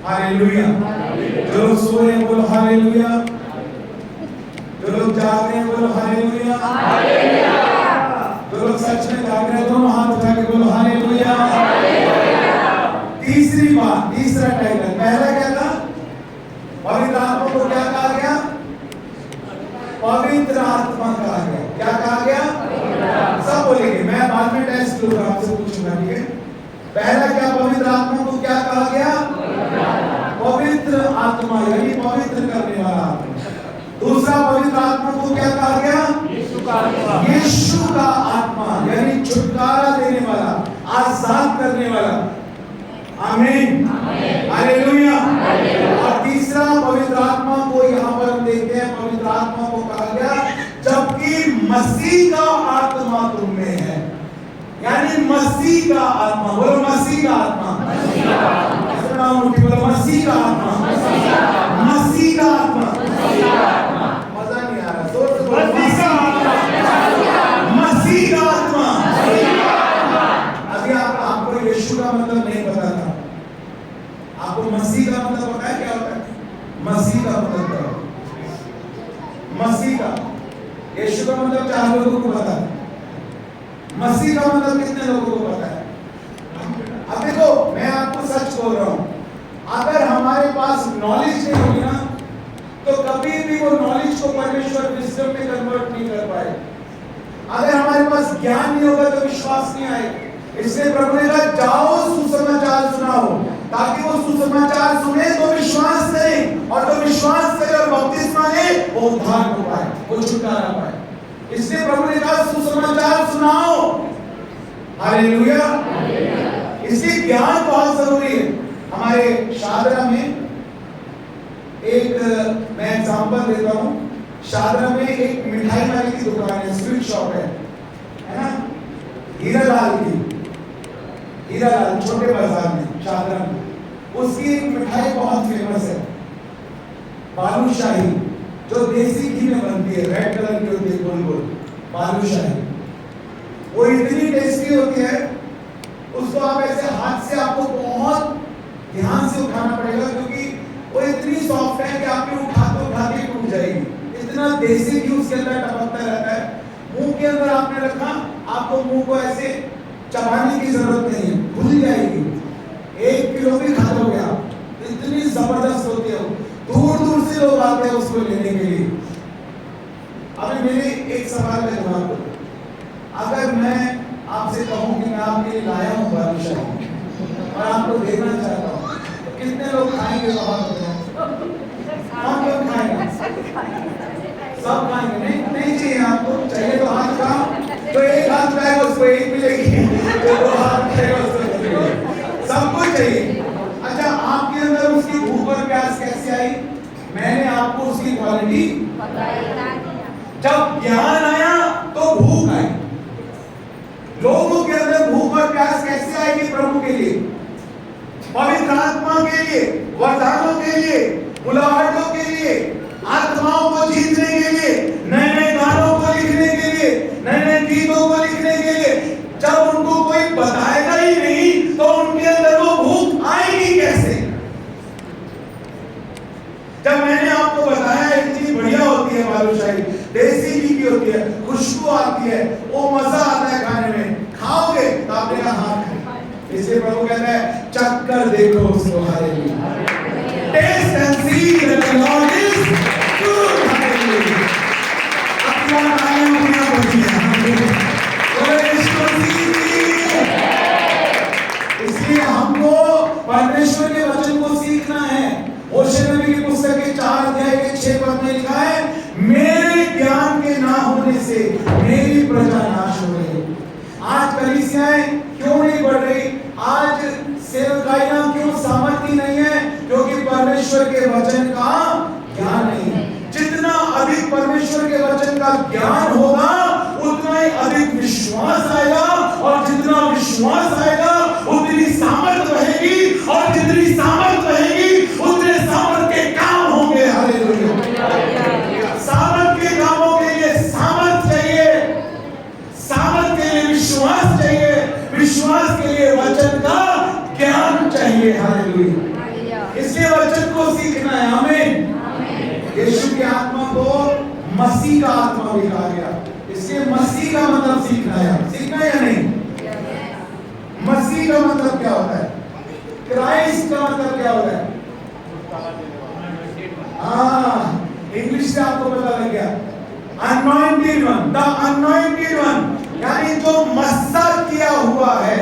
हालेलुया, जो लोग सो रहे हैं बोलो हालेलुया, जो लोग जाग रहे हैं बोलो हालेलुया, जो लोग सच में जाग रहे हैं दोनों हाथ उठा के बोलो हालेलुया। तीसरी बात, तीसरा टाइटल, पहला क्या था? पवित्र आत्मा को क्या कहा गया? पवित्र आत्मा कहा गया। क्या कहा गया? सब बोलेंगे, मैं बाद में टेस्ट लूंगा, आपसे पूछूंगा, ठीक है? पहला क्या, पवित्र आत्मा को क्या कहा गया? पवित्र आत्मा, यानी पवित्र करने वाला आत्मा। दूसरा, पवित्र आत्मा को क्या कहा गया? यीशु का आत्मा। यीशु का आत्मा, यानी छुटकारा देने वाला, आजाद करने वाला। आमीन, हालेलुया। और तीसरा, पवित्र आत्मा को यहाँ पर हम देखते हैं, पवित्र आत्मा को कहा गया जबकि मसीह का आत्मा तुम में है, यानी मसीह का आत्मा। बोलो मसीह का आत्मा, बोलो मसीह का आत्मा, मसीह का आत्मा। मजा नहीं आ रहा, जोर से बोलो मसीह का आत्मा, मसीह का आत्मा। अभी आपको यीशु का मतलब नहीं पता था, आपको मसीह का मतलब पता है क्या होता है? मसीह का मतलब क्या होता है? मसीह का, यीशु का मतलब 4 लोगों को पता है, मसीह का मतलब कितने लोगों को पता है? अब देखो, मैं आपको सच बोल रहा हूं, अगर हमारे पास नॉलेज नहीं होगी ना, तो कभी भी वो नॉलेज को परमेश्वर विजडम में कन्वर्ट नहीं कर पाए। अगर हमारे पास ज्ञान नहीं होगा तो विश्वास नहीं आएगा। इसलिए प्रभु ने कहा, जाओ सुसमाचार सुनाओ, ताकि वो सुसमाचार सुने तो विश्वास करे, और जो विश्वास करे और बपतिस्मा ले वो उद्धार को पाए, वो छुटकारा पाए। इसलिए प्रभु ने कहा सुसमाचार सुनाओ। हालेलुया। इसलिए ज्ञान बहुत जरूरी है। हमारे शादरा में एक, मैं एग्जांपल देता हूँ, शादरा में एक मिठाई वाली की दुकान है, स्वीट शॉप है ना, हीरालाल की, हीरालाल, छोटे बाजार में, शादरा में। उसकी एक मिठाई बहुत फेमस है, बालूशाही, जो देसी घी में बनती है, रेड कलर की होती है, गोल गोल बालूशाही। वो इतनी टेस्टी होती है, उसको आप ऐसे हाथ से, आपको बहुत ध्यान से उठाना पड़ेगा, क्योंकि वो इतनी सॉफ्ट है कि आपके उठाते उठाते टूट जाएगी। इतना देसी घी उसके अंदर टपकता रहता है। मुंह के अंदर आपने रखा, आपको मुंह को ऐसे चबाने की जरूरत नहीं है, भूल जाएगी। 1 किलो भी खा लोगे आप, इतनी जबरदस्त होती है। दूर दूर से लोग आते हैं उसको लेने के लिए। अभी मेरे एक सवाल का जवाब दो, अगर मैं आपसे कहूं कि मैं आपके लिए लाया हूं बालूशाही और आपको देना चाहता हूं, तो कितने लोग खाएंगे? कौन लोग खाएंगे? सब खाएंगे? नहीं चाहिए आपको? चाहिए तो हाथ उठाओ। तो एक हाथ उठाएगा उसको एक मिलेगी, तो दो हाथ उठाएगा उसको दो मिलेगी। सबको चाहिए। अच्छा, आपके अंदर उसकी भूख और प्यास कैसे आई? मैंने आपको उसकी क्वालिटी बताई। जब ज्ञान आया तो भूख आई। लोगों के अंदर भूख और प्यास कैसे आएगी? प्रभु के लिए, पवित्र आत्मा के लिए, वरदानों के लिए, बुलाहटों के लिए, आत्माओं को जीतने के लिए, नए नए गानों को लिखने के लिए, नए नए गीतों को लिखने के लिए। जब उनको कोई बताएगा ही नहीं तो उनके अंदर वो भूख आएगी कैसे? जब मैंने आपको बताया इतनी बढ़िया होती है बालूशाही, देसी घी की होती है, खुशबू आती है, वो मजा आता है खाने में। खाओगे तो आपने कहा हाँ खाएं। इसलिए प्रभु कहता है चख कर देखो उसको। Hallelujah, taste and see that the Lord is good. Hallelujah, अपना नाम अपना बचिया। इसलिए हमको परमेश्वर के वचन को सीखना है। होशे नबी की पुस्तक के 4 अध्याय के 6 पद में लिखा है, मेरे ज्ञान के ना होने से मेरी प्रजा नाश हो गई। आज कलीसियाएं क्यों नहीं बढ़ रही? आज सेवकाइयां क्यों सामर्थ्य नहीं है? क्योंकि परमेश्वर के वचन का ज्ञान नहीं है। जितना अधिक परमेश्वर के वचन का ज्ञान होगा उतना ही अधिक विश्वास आएगा, और जितना विश्वास आएगा उतनी सामर्थ रहेगी, और जितनी सामर्थ रहेगी उतने सामर्थ के काम होंगे। हालेलुया, सामर्थ के कामों के लिए सामर्थ चाहिए, सामर्थ के लिए विश्वास चाहिए, विश्वास के लिए वचन का ज्ञान चाहिए। हालेलुया, इसलिए वचन को सीखना है हमें। यीशु की आत्मा को मसीह का आत्मा भी कहा गया, इसलिए मसीह का मतलब सीखना है। सीखना है या नहीं? मसीह का मतलब क्या होता है? क्राइस्ट का मतलब क्या होता है? हाँ, इंग्लिश से आपको पता लग गया। Anointed one, the anointed one, यानी जो मस्सा किया हुआ है।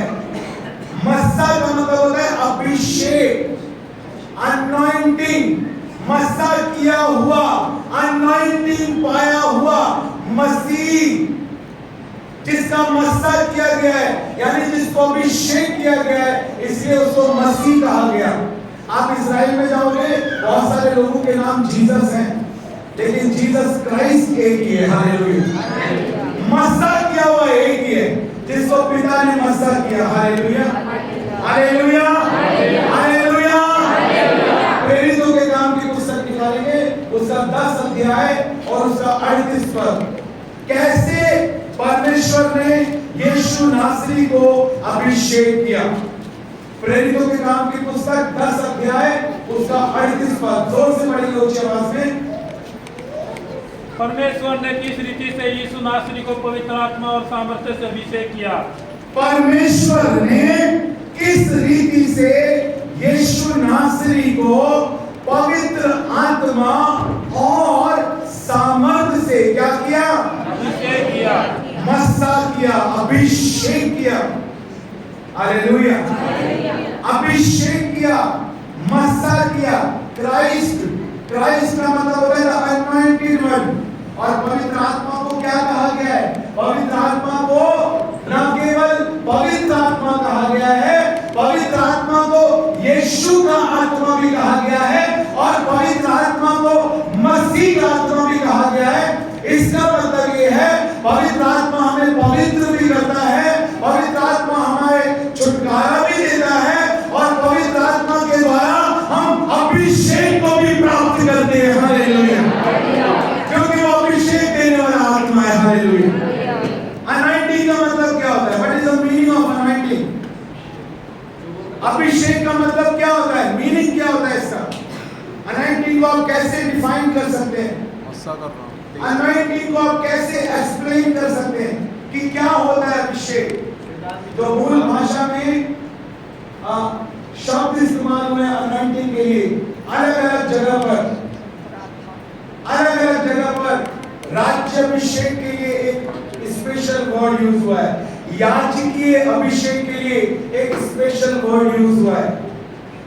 मस्सा का मतलब होता है अभिषेक, अनॉइंटिंग, मस्सा किया हुआ, अनॉइंटिंग पाया हुआ मसीह, जिसका मस्सा किया गया है, यानी जिसको अभिषेक किया गया है, इसलिए उसको मसीह कहा गया। आप इजराइल में जाओगे, बहुत सारे लोगों के नाम जीसस हैं, लेकिन जीसस क्राइस्ट एक ही है। हालेलुया, मस्सा किया हुआ एक ही है, जिसको पिता ने मस्सा किया। Hallelujah, hallelujah, hallelujah. प्रेरितों के काम की पुस्तक निकालेंगे, उसका 10 अध्याय और उसका 38 पद, कैसे परमेश्वर ने यीशु नासरी को अभिषेक किया। प्रेरितों के काम की पुस्तक 10 अध्याय उसका 38 पद, जोर से पढ़िए ऊंची आवाज में। परमेश्वर ने किस रीति से यीशु नासरी को पवित्र आत्मा और सामर्थ्य से अभिषेक किया? परमेश्वर ने किस रीति से यीशु नासरी को पवित्र आत्मा और सामर्थ्य से क्या किया? अभिषेक किया, मस्सा किया, अभिषेक किया। हालेलुया, अभिषेक किया, मस्सा किया। क्राइस्ट, क्राइस्ट का मतलब होता है अनॉइंटेड वन। और पवित्र आत्मा को क्या कहा गया है? पवित्र आत्मा को न केवल पवित्र आत्मा कहा गया है, पवित्र आत्मा को यीशु का आत्मा भी कहा गया है, और पवित्र आत्मा को मसीह का आत्मा भी कहा गया है। इसका मतलब ये है पवित्र आत्मा हमें पवित्र भी करता है, पवित्र आत्मा हमारे छुटकारा भी देता है, और पवित्र आत्मा के द्वारा हम अभिषेक को भी प्राप्त करते हैं। हालेलुया, क्योंकि वो अभिषेक देने वाला आत्मा है। हालेलुया। अनॉइंटिंग का मतलब क्या होता है? What is the meaning of anointing? अभिषेक का मतलब क्या होता है? मीनिंग क्या होता है इसका? अनॉइंटिंग को आप कैसे डिफाइन कर सकते हैं? अनॉइंटिंग को आप कैसे एक्सप्लेन कर सकते हैं कि क्या होता है अभिषेक? जो मूल भाषा में शब्द इस्तेमाल हुए अनॉइंटिंग के लिए, अलग अलग जगह पर, अलग अलग जगह पर राज्याभिषेक के लिए एक स्पेशल वर्ड यूज हुआ है, याजकीय अभिषेक के लिए एक स्पेशल वर्ड यूज हुआ है।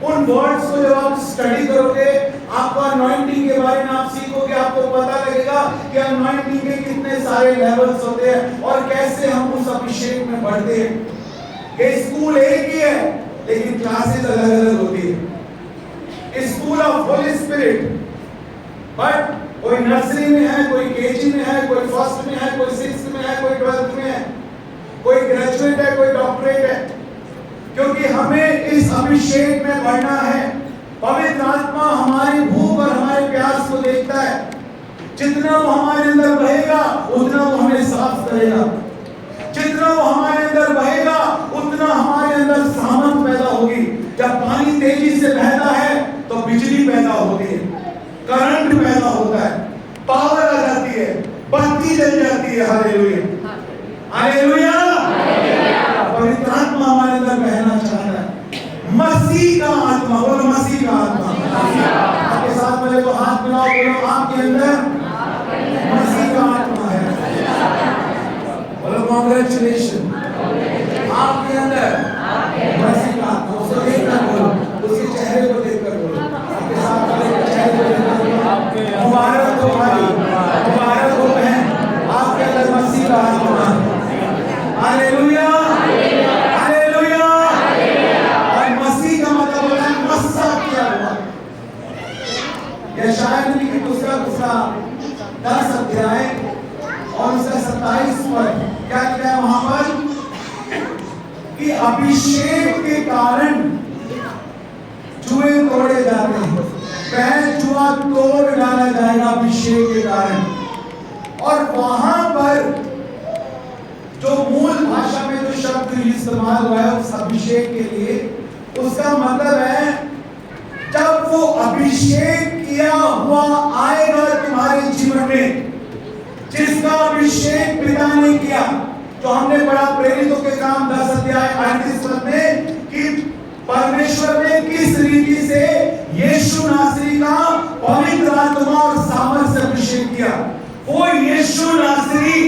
उन वर्ड्स को जब आप स्टडी करोगे आपको अनॉइंटिंग के बारे में आप सीखोगे, आपको पता लगेगा कि अनॉइंटिंग के कितने सारे लेवल्स होते हैं और कैसे हम उस अभिषेक में बढ़ते हैं। ये स्कूल एक ही है लेकिन क्लासेस अलग अलग होती है। School of Holi spirit, but कोई नर्सरी में है, कोई केजी में है, कोई फर्स्ट में है, कोई सिक्स्थ में है, कोई 12th में है, कोई ग्रेजुएट है, कोई डॉक्टरेट है, क्योंकि हमें इस अभिषेक में बढ़ना है। पवित्र आत्मा हमारी भूख और हमारे प्यास को देखता है। जितना वो हमारे अंदर बहेगा उतना वो हमें साफ करेगा। जितना वो हमारे अंदर बहेगा उतना हमारे अंदर सामर्थ पैदा होगी। जब पानी तेजी से बहता है तो बिजली पैदा होती है, करंट पैदा होता है, पावर आ जाती है, बत्ती जल जाती है। Hallelujah, hallelujah. पवित्र आत्मा हमारे अंदर बहना चाहता है। मसीह का आत्मा, बोलो मसीह का आत्मा। आपके साथ मेरे को हाथ मिलाओ, बोलो आपके अंदर मसीह का आत्मा है। बोलो कांग्रेचुलेशन, आपके अंदर मसीह का आत्मा। उसको देखकर बोलो, उसके चेहरे को देखकर बोलो, आपके साथ वाले के चेहरे को देखकर बोलो, मुबारक हो भाई, मुबारक हो बहन, आपके अंदर मसीह का आत्मा है। Hallelujah, hallelujah. और मसीह का मतलब होता है मस्सा किया हुआ। यशायाह नबी की पुस्तक उसका 10 अध्याय और उसका 27 पद क्या लिखा है वहां पर कि अभिषेक के कारण जुए तोड़े जाते हैं। वह जुआ तोड़ डाला जाएगा अभिषेक के कारण। और वहां पर जो मूल भाषा में जो शब्द इस्तेमाल हुआ है उस अभिषेक के लिए, उसका मतलब है जब वो अभिषेक किया हुआ आएगा तुम्हारे जीवन में, जिसका अभिषेक पिता ने किया, जो हमने पढ़ा प्रेरितों के काम 10 अध्याय 38 पद में कि परमेश्वर ने किस रीति से यीशु नासरी का पवित्र आत्मा और सामर्थ से अभिषेक किया। वो यीशु नासरी,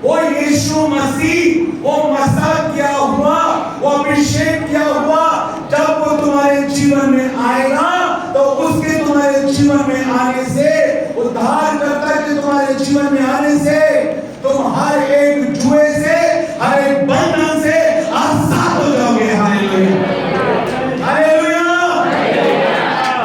वो यीशु मसीह, वो मसा किया हुआ, वो अभिषेक किया हुआ जब वो तुम्हारे जीवन में आएगा तो उसके तुम्हारे जीवन में आने से, उद्धारकर्ता के तुम्हारे जीवन में आने से तुम हर एक जुए से, हर एक बंधन से आजाद हो जाओगे। Hallelujah, hallelujah.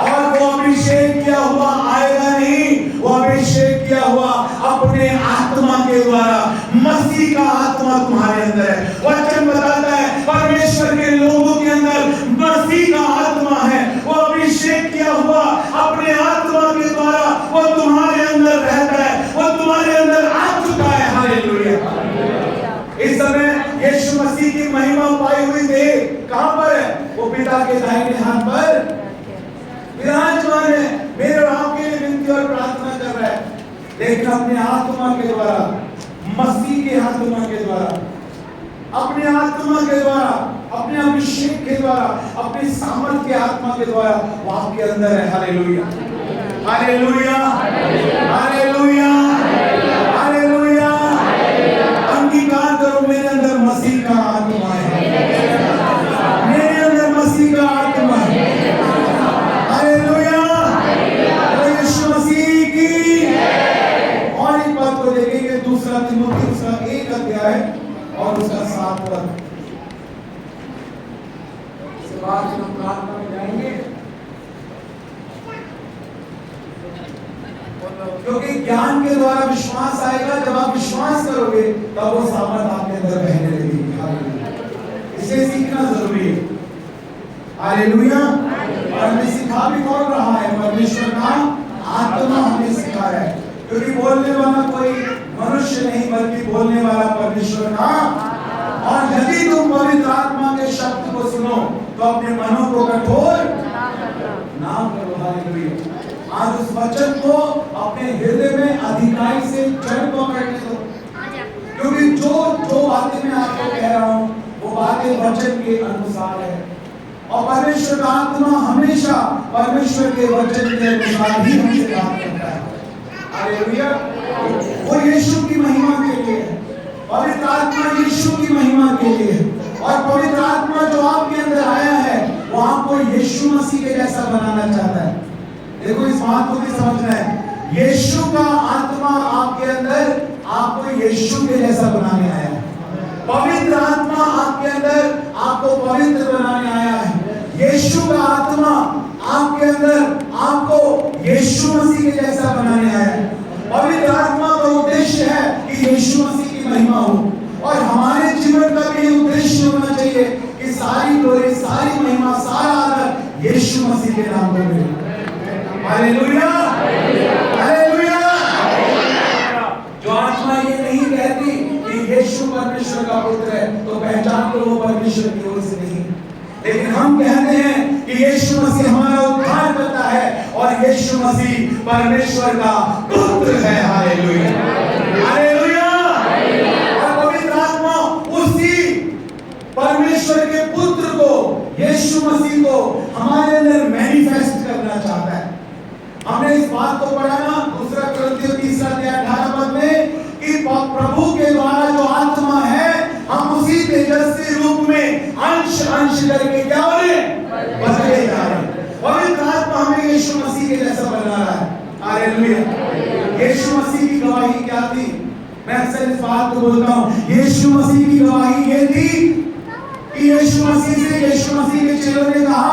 और वो अभिषेक किया हुआ आएगा नहीं, वो अभिषेक किया हुआ अपने आत्मा के द्वारा, मसीह का आत्मा तुम्हारे अंदर है। वचन बताता है परमेश्वर के लोगों के अंदर मसीह का आत्मा है। वो अभिषेक किया हुआ अपने आत्मा के द्वारा वो तुम्हारे अंदर रहता है, वो तुम्हारे अंदर आ चुका है। हालेलुया। इस समय यीशु मसीह की महिमा पाई हुई देह कहां पर है? वो पिता के दाहिने हाथ पर विराजमान है। मेरे और आपके लिए विनती और प्रार्थना कर रहा है, लेकिन अपने आत्मा के द्वारा, मसीह के आत्मा के द्वारा, अपने आत्मा के द्वारा, अपने अभिषेक के द्वारा, अपने सामर्थ के आत्मा के द्वारा वो आपके अंदर है। Hallelujah, hallelujah, hallelujah, hallelujah. अंगीकार करो, मेरे अंदर मसीह का आत्मा है, मेरे अंदर मसीह का आत्मा है। हालेलुया, यीशु मसीह की। और एक बात को देखेंगे, दूसरा तिमोथी उसका 1 अध्याय और उसका 7 पद। इसके बाद हम प्रार्थना में जाएंगे, क्योंकि ज्ञान के द्वारा विश्वास आएगा। जब आप विश्वास करोगे तब वो सामर्थ आपके अंदर बहने लगेगी। हालेलुया, इसे सीखना जरूरी है। हालेलुया। और हमें सिखा भी कौन रहा है? परमेश्वर का आत्मा हमें सिखा है, क्योंकि बोलने वाला कोई मनुष्य नहीं बल्कि बोलने वाला परमेश्वर का। और यदि तुम पवित्र आत्मा के शब्द को सुनो तो अपने मनों को कठोर ना करो। हालेलुया। आज उस वचन को अपने हृदय में अधिकाई से जड़ पकड़ने दो, क्योंकि जो बातें मैं आपको कह रहा हूं वो बातें वचन के अनुसार है। और परमेश्वर का आत्मा हमेशा परमेश्वर के वचन के अनुसार ही हमसे बात करता है। हालेलुया। वो यीशु की महिमा के लिए है, पवित्र आत्मा यीशु की महिमा के लिए है। और पवित्र आत्मा जो आपके अंदर आया है वो आपको यीशु मसीह के जैसा बनाना चाहता है। देखो इस बात को भी समझना है, यीशु का आत्मा आपके अंदर आपको यीशु के जैसा बनाने आया है। पवित्र आत्मा आपके अंदर आपको पवित्र बनाने आया है। यीशु का आत्मा आपके अंदर आपको यीशु मसीह के जैसा बनाने आया है। पवित्र आत्मा का उद्देश्य है कि यीशु मसीह की महिमा हो, और हमारे जीवन का भी उद्देश्य होना चाहिए कि सारी ग्लोरी, सारी महिमा, सारा आदर यीशु मसीह के नाम पर मिले। Hallelujah, hallelujah. जो आत्मा ये नहीं कहती कि यीशु परमेश्वर का पुत्र है, तो पहचान लो वो परमेश्वर की ओर से नहीं, लेकिन हम कहते हैं कि यीशु मसीह हमारा उद्धार करता है और यीशु मसीह परमेश्वर का पुत्र है। Hallelujah, hallelujah. और पवित्र आत्मा उसी परमेश्वर के पुत्र को, यीशु मसीह को हमारे अंदर मैनिफेस्ट करना चाहता है। हमने इस बात को पढ़ा ना, दूसरा कुरिन्थियों 3:18 में, कि प्रभु के द्वारा जो आत्मा है, हम उसी तेजस्वी रूप में अंश अंश करके क्या हो रहे, बदले जा रहे हैं। पवित्र आत्मा हमें यीशु मसीह के जैसा बना रहा है। हालेलुया। यीशु मसीह की गवाही क्या थी? मैं अक्सर इस बात को बोलता हूँ, यीशु मसीह की गवाही ये थी कि यीशु मसीह के चेलों ने कहा,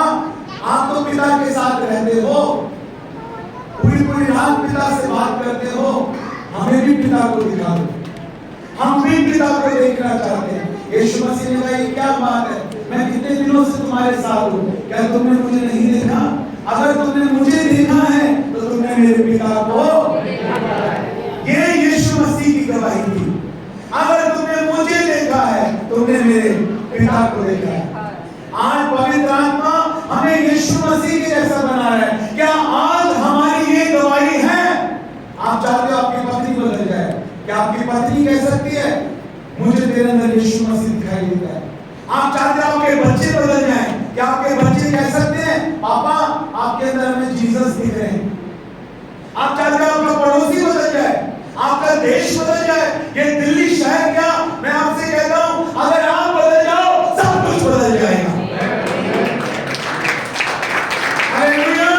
आप तो पिता के साथ रहते हो, पूरी रात पिता से बात करते हो, हमें भी पिता को दिखा दो, हम भी पिता को देखना चाहते हैं। यीशु मसीह ने कहा, ये क्या बात है, मैं कितने दिनों से तुम्हारे साथ हूँ, क्या तुमने मुझे नहीं देखा? अगर तुमने मुझे देखा है तो तुमने मेरे पिता को देखा है। ये यीशु मसीह की गवाही थी, अगर तुमने मुझे देखा है तुमने मेरे पिता को देखा है। आज पवित्र आत्मा हमें यीशु मसीह के जैसा बना रहा है। क्या आज हमारी ये गवाही है? आप चाहते हो आपकी पत्नी बदल जाए? क्या आपकी पत्नी कह सकती है, मुझे तेरे अंदर यीशु मसीह दिखाई देता है? आप चाहते हो आपके बच्चे बदल जाएं? क्या आपके बच्चे कह सकते हैं, पापा आपके अंदर हमें जीसस दिख रहे हैं? आप चाहते हो आपका पड़ोसी बदल जाए, आपका देश बदल जाए, ये दिल्ली शहर क्या, मैं आपसे कहता हूं, अगर आप बदल जाओ सब कुछ बदल जाएगा। हालेलुया।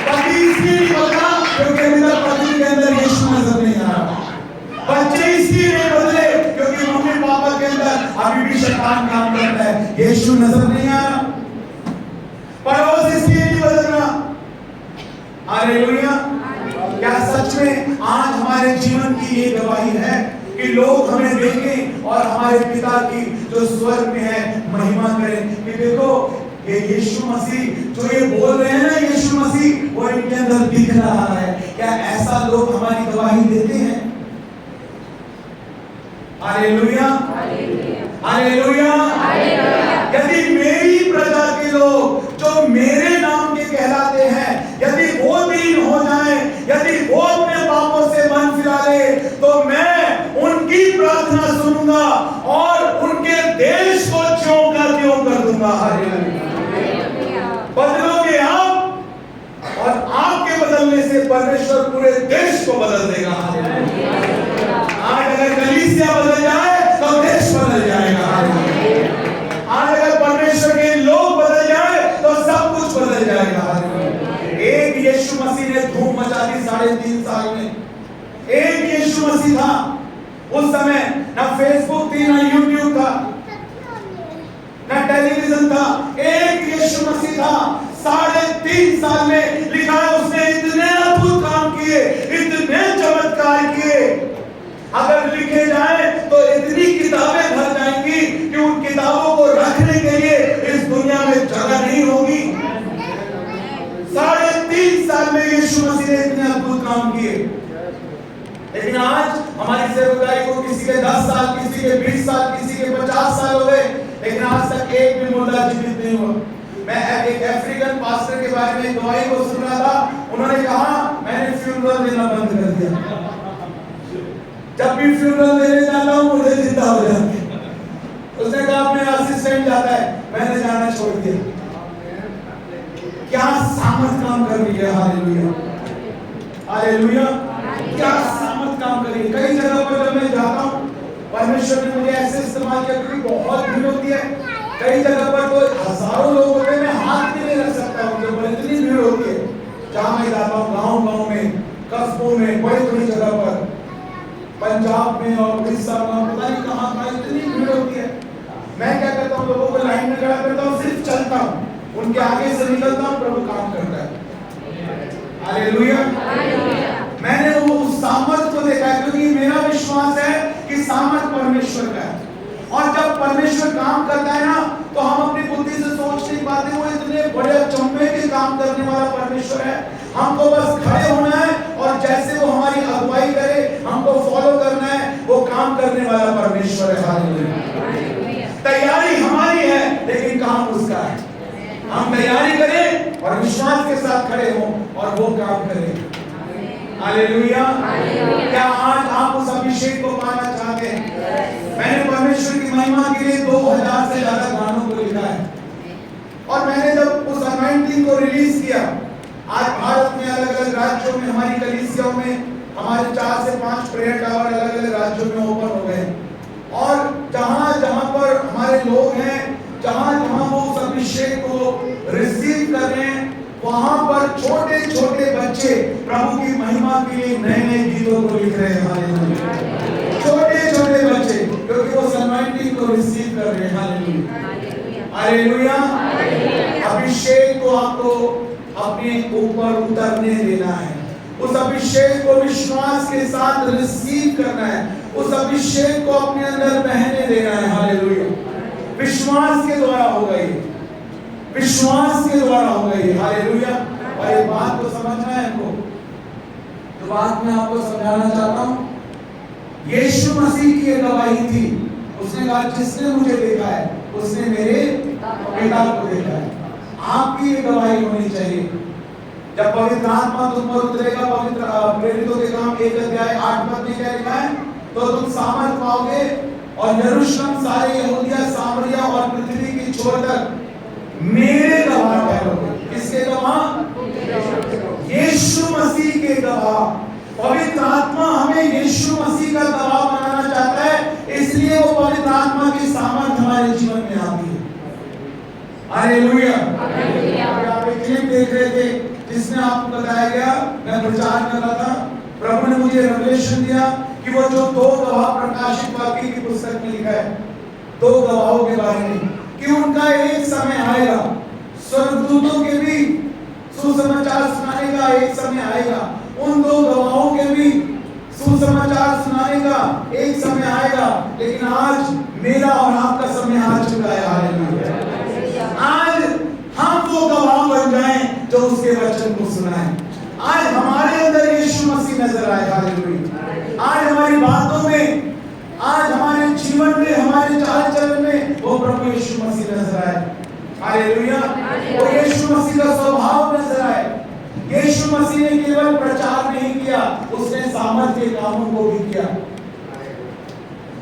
पति इसलिए नहीं बदला क्योंकि मेरा पति के अंदर यीशु नजर नहीं आ रहा। बच्चे इसलिए नहीं बदले क्योंकि मम्मी पापा के अंदर अभी भी शैतान काम करता है, यीशु नजर नहीं आ रहा। पड़ोस इसलिए नहीं बदल रहा। हालेलुया। क्या सच में आज हमारे जीवन की ये गवाही है कि लोग हमें देखें और हमारे पिता की जो स्वर्ग में है महिमा करें कि देखो ये यीशु मसीह जो ये बोल रहे हैं ना, यीशु मसीह वो इनके अंदर दिख रहा है। क्या ऐसा लोग हमारी गवाही देते हैं? Hallelujah, hallelujah. यदि मेरी प्रजा के लोग जो मेरे नाम के कहलाते हैं, यदि वो दीन हो जाए, यदि वो अपने पापों से मन फिरा ले, तो मैं उनकी प्रार्थना सुनूंगा और उनके देश को ज्यों का त्यों कर दूंगा। हालेलुया। बदलोगे आप, और आपके बदलने से परमेश्वर पूरे देश को बदल देगा। आज अगर कलीसिया बदल जाए तो देश बदल जाएगा। आज अगर परमेश्वर के लोग बदल जाए तो सब कुछ बदल जाएगा। एक यीशु मसीह ने धूम मचा दी 3.5 साल में। एक यीशु मसीह था। उस समय ना फेसबुक थी, ना यूट्यूब था, ना टेलीविजन था। एक यीशु मसीह था। 3.5 साल में लिखा है उसने इतने अद्भुत काम किए, इतने चमत्कार किए। अगर लिखे जाए तो इतनी किताबें भर जाएंगी कि उन किताबों को रखने के लिए इस दुनिया में जगह नहीं होगी। 3.5 साल में यीशु मसीह ने इतने अद्भुत काम किए। लेकिन आज हमारी सेवकाई को किसी के 10 साल, किसी के 20 साल, किसी के 50 साल हो गए, लेकिन आज तक एक भी मुर्दा जीवित नहीं हुआ। मैं एक अफ्रीकन पास्टर के बारे में गवाही को सुन रहा था। उन्होंने कहा मैंने फ्यूनरल देना बंद कर दिया। जब भी फ्यूनरल देने जाता हूँ मुझे जिंदा हो जाती है। उसने कहा अपने असिस्टेंट जाता है, मैंने जाना छोड़ दिया। क्या सामर्थ काम कर रही है। Hallelujah, hallelujah. क्या सामर्थ काम कर रही है। कई जगह पर जब मैं जाता हूँ, परमेश्वर ने मुझे ऐसे इस्तेमाल किया क्योंकि बहुत भीड़ होती है। कई जगह पर तो हजारों लोग होते हैं, मैं हाथ भी नहीं रख सकता हूँ, जब इतनी भीड़ होती है। जहाँ मैं जाता हूँ गांव में, कस्बों में, बड़ी जगह पर, पंजाब में और उड़ीसा में, पता नहीं कहाँ इतनी भीड़ होती है। मैं क्या करता हूँ, लोगों को लाइन में खड़ा करता हूँ, सिर्फ चलता हूँ, उनके आगे से निकलता हूँ, प्रभु काम करता है। हालेलुया। मैंने वो उस सामर्थ को देखा है, क्योंकि मेरा विश्वास है कि सामर्थ परमेश्वर का है। और जब परमेश्वर काम करता है ना, तो हम अपनी बुद्धि से सोच नहीं पाते, वो इतने बड़े अचंभे के काम करने वाला परमेश्वर है। हमको बस खड़े होना है और जैसे वो हमारी अगुवाई करे, हमको फॉलो करना है, वो काम करने वाला परमेश्वर है। हालेलुया। तैयारी हमारी है, लेकिन काम उसका है। हम तैयारी करें और विश्वास के साथ खड़े हों और वो काम करें। हालेलुया। क्या आज आप उस अभिषेक को पाना चाहते हैं? मैंने परमेश्वर की महिमा के लिए 2000 से ज्यादा गानों को लिखा है। और मैंने जब उस अनॉइंटिंग को रिलीज किया, आज भारत में अलग अलग राज्यों में, हमारी कलीसियाओं में, हमारे 4 से 5 प्रेयर टावर अलग अलग राज्यों में ओपन हो गए। और जहां जहां पर हमारे लोग हैं, जहां जहां वो उस अभिषेक को रिसीव कर रहे हैं, वहां पर छोटे छोटे बच्चे प्रभु की महिमा के लिए नए नए गीतों को लिख रहे हैं। हालेलुया। छोटे छोटे बच्चे, क्योंकि वो अनॉइंटिंग को रिसीव कर रहे हैं। हालेलुया। हालेलुया। अभिषेक को आपको अपने ऊपर उतरने देना है, उस अभिषेक को विश्वास के साथ रिसीव करना है, उस अभिषेक को अपने अंदर बहने देना है। हालेलुया। विश्वास के द्वारा होगा ये, विश्वास के द्वारा होगा ये। हालेलुया। और ये बात को समझना है हमको, तो बात मैं आपको समझाना चाहता हूँ। यीशु मसीह की एक गवाही थी, उसने कहा जिसने मुझे देखा है उसने मेरे पिता को देखा है। आपकी ये गवाही होनी चाहिए। जब पवित्र आत्मा तुम पर उतरेगा, पवित्र प्रेरितों के काम 1 अध्याय 8 पद में क्या लिखा है, तो तुम सामर्थ पाओगे और यरूशलेम, सारे यहूदिया, सामरिया और पृथ्वी की छोर तक मेरे गवाह ठहरोगे। किसके गवाह? यीशु मसीह के गवाह। पवित्र आत्मा हमें यीशु मसीह का गवाह बनाना चाहता है, इसलिए वो पवित्र आत्मा की सामर्थ हमारे जीवन में आती है। हालेलुया। आप एक क्लिप देख रहे थे जिसमें आपको बताया गया, मैं प्रचार कर रहा था, प्रभु ने मुझे रेवलेशन दिया कि वो जो 2 गवाह प्रकाशित वाक्य की पुस्तक में लिखा है, 2 गवाहों के बारे में, कि उनका एक समय आएगा, स्वर्गदूतों के भी सुसमाचार सुनाने का एक समय आएगा, उन 2 गवाहों के भी सुसमाचार सुनाने का एक समय आएगा। लेकिन आज मेरा और आपका समय आ चुका है। हालेलुया। आज हम वो गवाह बन जाएं जो उसके वचन को सुनाएं। आज हमारे अंदर यीशु मसीह नजर आए। हालेलुया। आज हमारी बातों में, आज हमारे जीवन में, हमारे चाल चलन में वो प्रभु यीशु मसीह नजर आए। हालेलुया। वो यीशु मसीह का स्वभाव नजर आए। यीशु मसीह ने केवल प्रचार नहीं किया, उसने सामर्थ्य के कामों को भी किया।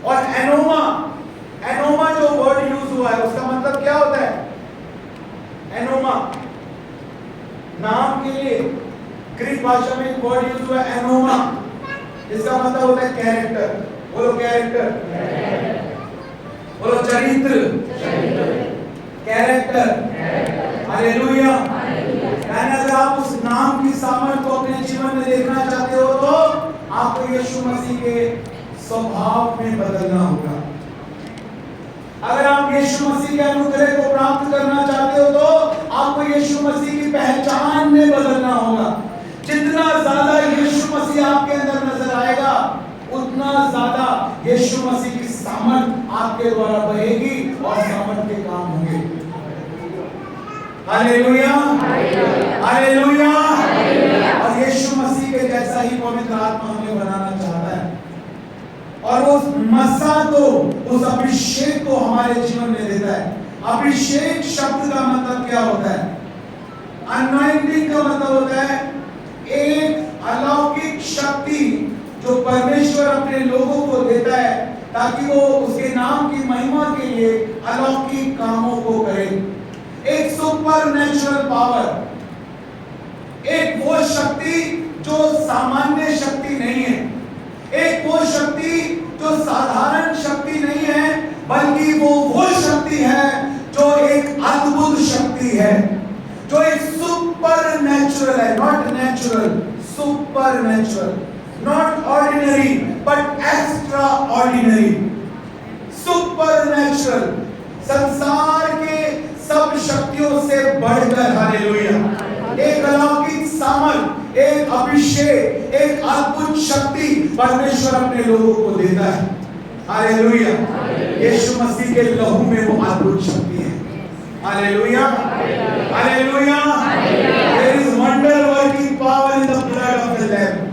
और एनोमा जो वर्ड यूज हुआ है, उसका मतलब क्या होता है? एनोमा नाम के लिए ग्रीक भाषा में एक वर्ड यूज हुआ है, एनोमा, इसका मतलब होता है कैरेक्टर। बोलो कैरेक्टर, बोलो चरित्र, कैरेक्टर। हालेलुया। अगर आप उस नाम की सामर्थ को अपने जीवन में देखना चाहते हो, तो आपको यीशु मसीह के स्वभाव में बदलना होगा। अगर आप यीशु मसीह के अनुग्रह को प्राप्त करना चाहते हो, तो आपको यीशु मसीह की पहचान में बदलना होगा। जितना ज्यादा यीशु मसीह आपके अंदर नजर आएगा, उतना ज्यादा यीशु मसीह की सामर्थ आपके द्वारा बहेगी और सामर्थ के काम होंगे। हालेलुया। हालेलुया। और यीशु मसीह के जैसा ही पवित्र आत्मा हमें बनाना चाहता है, और उस मसा को, उस अभिषेक को हमारे जीवन में देता है। अभिषेक शब्द का मतलब क्या होता है? अनॉइंटिंग का मतलब होता है एक अलौकिक शक्ति जो परमेश्वर अपने लोगों को देता है, ताकि वो उसके नाम की महिमा के लिए अलौकिक कामों को करे। एक सुपरनैचुरल पावर, एक वो शक्ति जो सामान्य शक्ति नहीं है, एक वो शक्ति जो साधारण शक्ति नहीं है, बल्कि वो शक्ति है जो एक अद्भुत शक्ति है, जो एक सुपरनैचुरल नेचुरल है, not natural, super natural, not ordinary but extra ordinary, super natural, संसार के सब शक्तियों से बढ़कर, हालेलुया, एक अलौकिक सामर्थ, एक अभिषेक, एक अद्भुत शक्ति परमेश्वर अपने लोगों को देता है, हालेलुया। यीशु मसीह के लहू में वो अद्भुत शक्ति है, hallelujah, hallelujah. There is wonder working power in the blood of the lamb.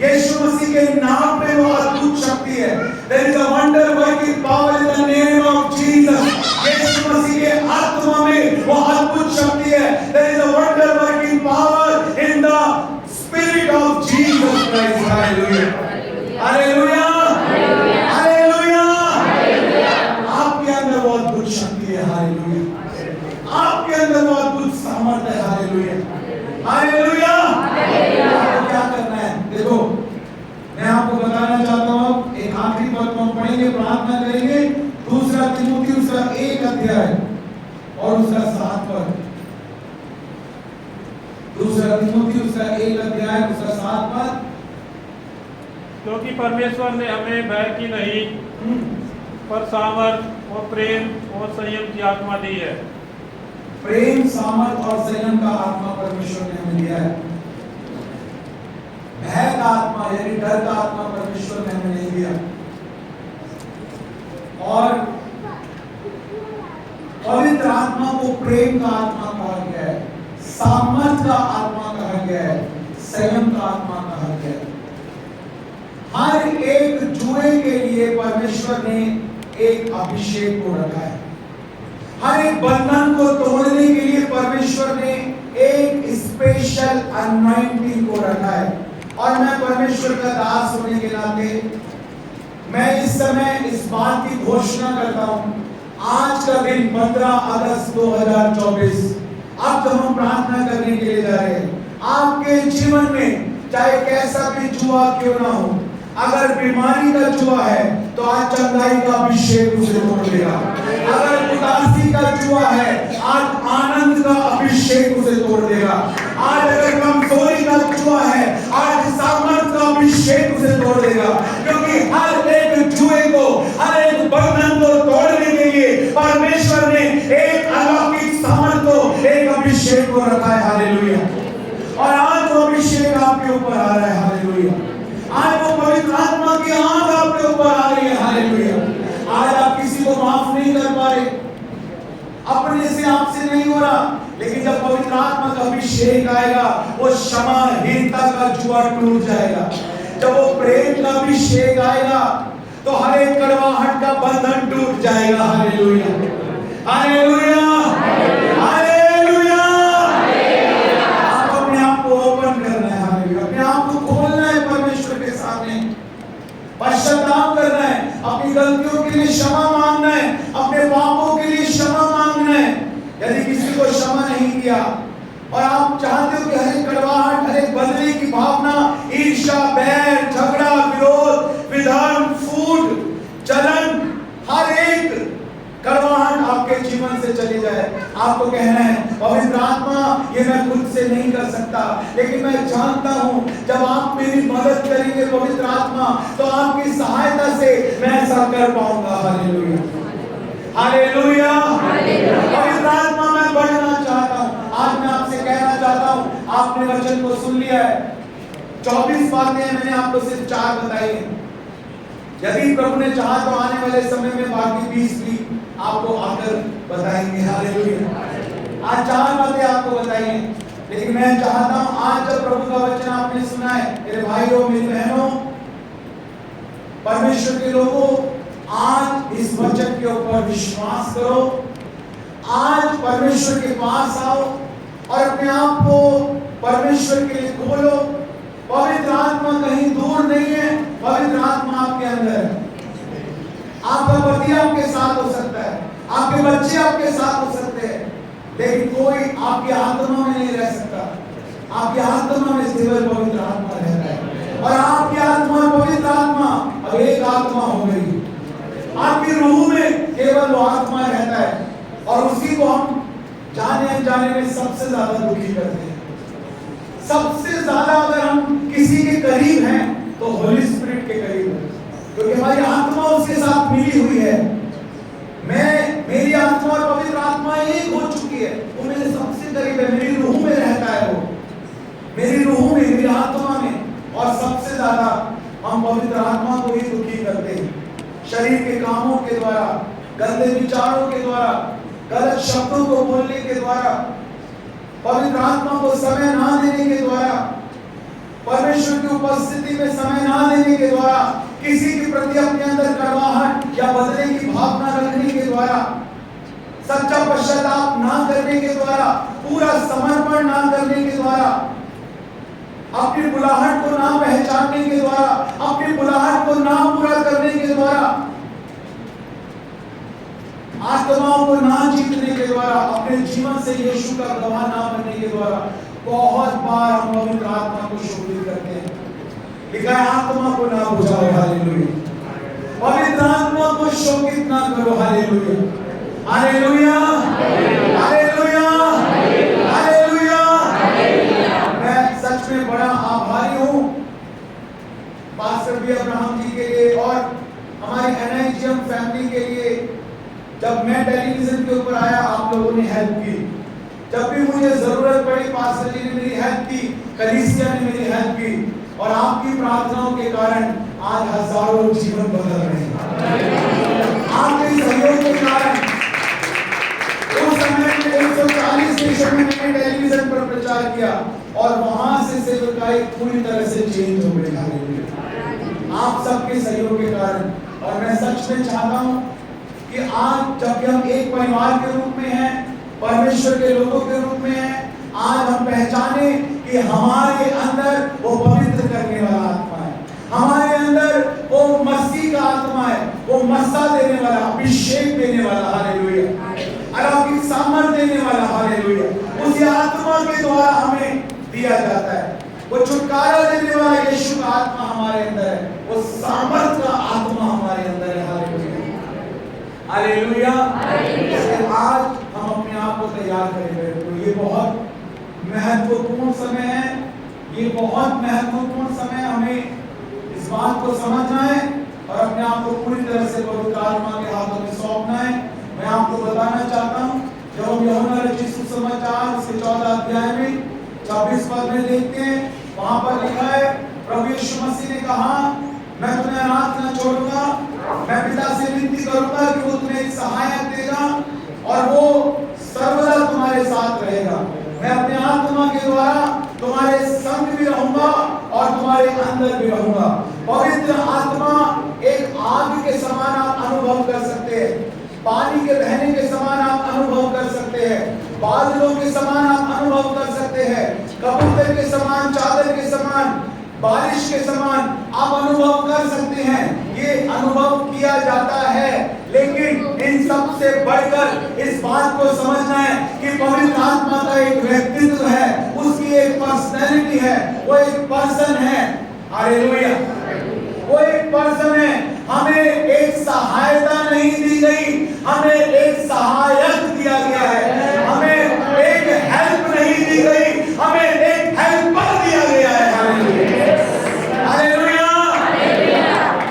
यीशु मसीह के नाम में वो अद्भुत शक्ति है। There is a wonder working power in the name of Jesus. यीशु मसीह के आत्मा में वो अद्भुत शक्ति है। There is a wonder working power in the spirit of Jesus Christ, hallelujah, hallelujah, hallelujah. आपके अंदर वो अद्भुत शक्ति है, हालेलुया, आपके अंदर वो अद्भुत सामर्थ्य है, हालेलुया, हालेलुया। आपको क्या करना है? देखो, मैं आपको बताना चाहता हूँ, एक आखिरी पद को हम पढ़ेंगे, प्रार्थना करेंगे। दूसरा तीमुथियुस का 1 अध्याय और उसका 7 पद। दूसरा तीमुथियुस का 1 अध्याय उसका 7 पद। क्योंकि परमेश्वर ने हमें भय की नहीं पर सामर्थ और प्रेम और संयम की आत्मा दी है। प्रेम, सामर्थ और संयम का आत्मा परमेश्वर ने हमें दिया है। भय का आत्मा यानी डर का आत्मा परमेश्वर ने हमें नहीं दिया। और पवित्र आत्मा को प्रेम का आत्मा कहा गया है, सामर्थ का आत्मा कहा गया है, संयम का आत्मा कहा गया है। हर एक जुए के लिए परमेश्वर ने एक अभिषेक को रखा है। हर एक बंधन को तोड़ने के लिए परमेश्वर ने एक स्पेशल अनॉइंटिंग को रखा है। और मैं परमेश्वर का दास होने के नाते मैं इस समय इस बात की घोषणा करता हूं, आज का दिन 15 अगस्त 2024, अब जब हम प्रार्थना करने के लिए जा रहे हैं, आपके जीवन में चाहे कैसा भी जुआ क्यों ना हो, अगर बीमारी का जुआ है तो आज चंगाई का अभिषेक उसे तोड़ देगा। अगर उदासी का जुआ है, आज आनंद का अभिषेक उसे तोड़ देगा। आज अगर कमजोरी का जुआ है, आज सामर्थ का अभिषेक उसे तोड़ देगा। क्योंकि हर एक जुए को, हर एक बंधन को तोड़ने के लिए परमेश्वर ने एक अलौकिक सामर्थ को, एक अभिषेक को रखा है, हालेलुया। और आज वो अभिषेक आपके ऊपर आ रहा है, हालेलुया। आज वो पवित्र आत्मा की आग आपके ऊपर आ रही है, हालेलुया। आज आप किसी को माफ नहीं कर पा रहे, अपने से आपसे नहीं हो रहा, लेकिन जब पवित्र आत्मा का अभिषेक आएगा, वो क्षमाहीनता का जुआ टूट जाएगा। जब वो प्रेम का अभिषेक आएगा तो हर एक कड़वाहट का बंधन टूट जाएगा, हालेलुया, हालेलुया, हालेलुया। आप अपने आप को ओपन करना है, हालेलुया, अपने आप को खोलना है परमेश्वर के सामने, पश्चाताप करना है, अपनी गलतियों के लिए क्षमा मांगना है, अपने पापों के लिए क्षमा मांगना है। यदि किसी को क्षमा नहीं किया और आप चाहते हो कि हर एक कड़वाहट, हर एक बदले की भावना, ईर्ष्या, बैर, झगड़ा, विरोध, विधान, फूट, जलन, हर एक कड़वाहट आपके जीवन से चली जाए, आपको कहना है, पवित्र आत्मा, ये मैं खुद से नहीं कर सकता, लेकिन मैं जानता हूं जब आप मेरी मदद करेंगे पवित्र आत्मा, तो आपकी सहायता से मैं ऐसा कर पाऊंगा, हालेलुया, हालेलुया। पवित्र आत्मा, मैं बढ़ना चाहता हूं। आज मैं आपसे कहना चाहता हूं, आपने वचन को सुन लिया है, 24 बातें मैंने आपको सिर्फ 4 बताई हैं। यदि प्रभु ने चाहा तो आने वाले समय में बाकी 20 भी आपको आकर बताएंगे, हालेलुया। आज 4 बातें आपको बताई हैं, लेकिन मैं चाहता हूं आज जब प्रभु का वचन आपने सुना है, मेरे भाइयों, मेरी बहनों, परमेश्वर के लोगों, आज इस वचन के ऊपर विश्वास करो। आज परमेश्वर के पास आओ और अपने आप को परमेश्वर के लिए खोलो। पवित्र आत्मा कहीं दूर नहीं है, पवित्र आत्मा आपके अंदर है। आपका पति आपके साथ हो सकता है, आपके बच्चे आपके साथ हो सकते हैं, लेकिन कोई आपकी आत्मा में नहीं रह सकता। आपकी आत्मा में केवल पवित्र आत्मा रहता है, और आपकी आत्मा पवित्र आत्मा अब एक आत्मा हो गई। आपकी रूह में केवल वो आत्मा रहता है, और उसी को हम जाने अनजाने में सबसे ज्यादा दुखी करते हैं, सबसे ज्यादा अगर हम किसी के करीब हैं तो होली स्पिरिट के करीब हैं, क्योंकि हमारी आत्मा उसके साथ मिली हुई है। मेरी आत्मा और पवित्र आत्मा एक हो चुकी है, वो मेरे सबसे करीब है, मेरी रूह में रहता है, वो मेरी रूह में, मेरी आत्मा में। और सबसे ज्यादा हम पवित्र आत्मा को ही दुखी करते हैं, शरीर के कामों के द्वारा, गंदे विचारों के द्वारा, गलत शब्दों को बोलने के द्वारा, पवित्र आत्मा को समय ना देने के द्वारा, परमेश्वर की उपस्थिति में समय ना देने के द्वारा, किसी के प्रति अपने अंदर कड़वाहट या बदले की भावना रखने के द्वारा, सच्चा पश्चाताप ना करने के द्वारा, पूरा समर्पण ना करने के द्वारा, अपनी बुलाहट को ना पहचानने के द्वारा, अपनी बुलाहट को ना पूरा करने के द्वारा, आत्माओं को ना जीतने के द्वारा, अपने जीवन से यीशु का गवाह ना बनने के द्वारा बहुत बार हम पवित्र आत्मा को शोधित करते हैं। लिखा है आत्मा को ना बुझाओ, हालेलुया। पवित्र आत्मा को शोकित ना करो, हालेलुया, हालेलुया, हालेलुया, हालेलुया। मैं सच में बड़ा आभारी हूँ पास्टर बी अब्राहम जी के लिए और हमारी एनआईजीएम फैमिली के लिए। जब मैं टेलीविजन के ऊपर आया, आप लोगों ने हेल्प की। जब भी मुझे जरूरत पड़ी, पास्टर जी ने मेरी हेल्प की, कलीसिया ने मेरी हेल्प की, और आपकी प्रार्थनाओं के कारण आज हजारों जीवन बदल रहे हैं। आपके सहयोग के कारण उस समय में 140 देशों में मैंने टेलीविजन पर प्रचार किया और वहां से सेवकाई पूरी तरह से चेंज हो गई, हालेलुया, आप सबके सहयोग के कारण। और मैं सच में चाहता हूं कि आज जब हम एक परिवार के रूप में हैं, परमेश्वर के लोगों के रूप में हैं, आज हम पहचाने कि हमारे अंदर वो पवित्र करने वाला आत्मा है, हमारे अंदर वो मसीह का आत्मा है, वो मस्सा देने वाला, अभिषेक देने वाला, हालेलुया, अलौकिक सामर्थ देने वाला, हालेलुया, उसी आत्मा के द्वारा हमें दिया जाता है। वो छुटकारा देने वाला यीशु का आत्मा हमारे अंदर है, वो सामर्थ का आत्मा हमारे अंदर है, हालेलुया, हालेलुया। आज हम अपने आप को तैयार करेंगे। तो ये बहुत महत्वपूर्ण समय है, ये बहुत महत्वपूर्ण समय, हमें इस बात को समझना है और अपने आप को पूरी तरह से पवित्र आत्मा के हाथों में सौंपना है। मैं आपको बताना चाहता हूँ, जब हम यूहन्ना रचित सुसमाचार उसके 14 अध्याय में 26 पद में देखते हैं, वहां पर लिखा है, प्रभु यीशु मसीह ने कहा, मैं तुम्हें अनाथ न छोड़ूंगा, मैं पिता से विनती करूंगा कि वो तुम्हें एक सहायक देगा और वो सर्वदा तुम्हारे साथ रहेगा। मैं अपने आत्मा के द्वारा तुम्हारे संग भी रहूंगा और तुम्हारे अंदर भी रहूंगा। पवित्र आत्मा एक आग के समान आप अनुभव कर सकते हैं, पानी के बहने के समान आप अनुभव कर सकते हैं, बादलों के समान आप अनुभव कर सकते हैं, कबूतर के समान, चादर के समान, बारिश के समान आप अनुभव कर सकते हैं। ये अनुभव किया जाता है, लेकिन इन सब से बढ़कर इस बात को समझना है कि पवित्र आत्मा का एक व्यक्तित्व है, उसकी एक पर्सनैलिटी है, वो एक पर्सन है, हालेलुया, वो एक पर्सन है। हमें एक सहायता नहीं दी गई, हमें एक सहायक दिया गया है, हमें एक हेल्प नहीं दी गई, हमें एक हेल्पर दिया गया है, हालेलुया,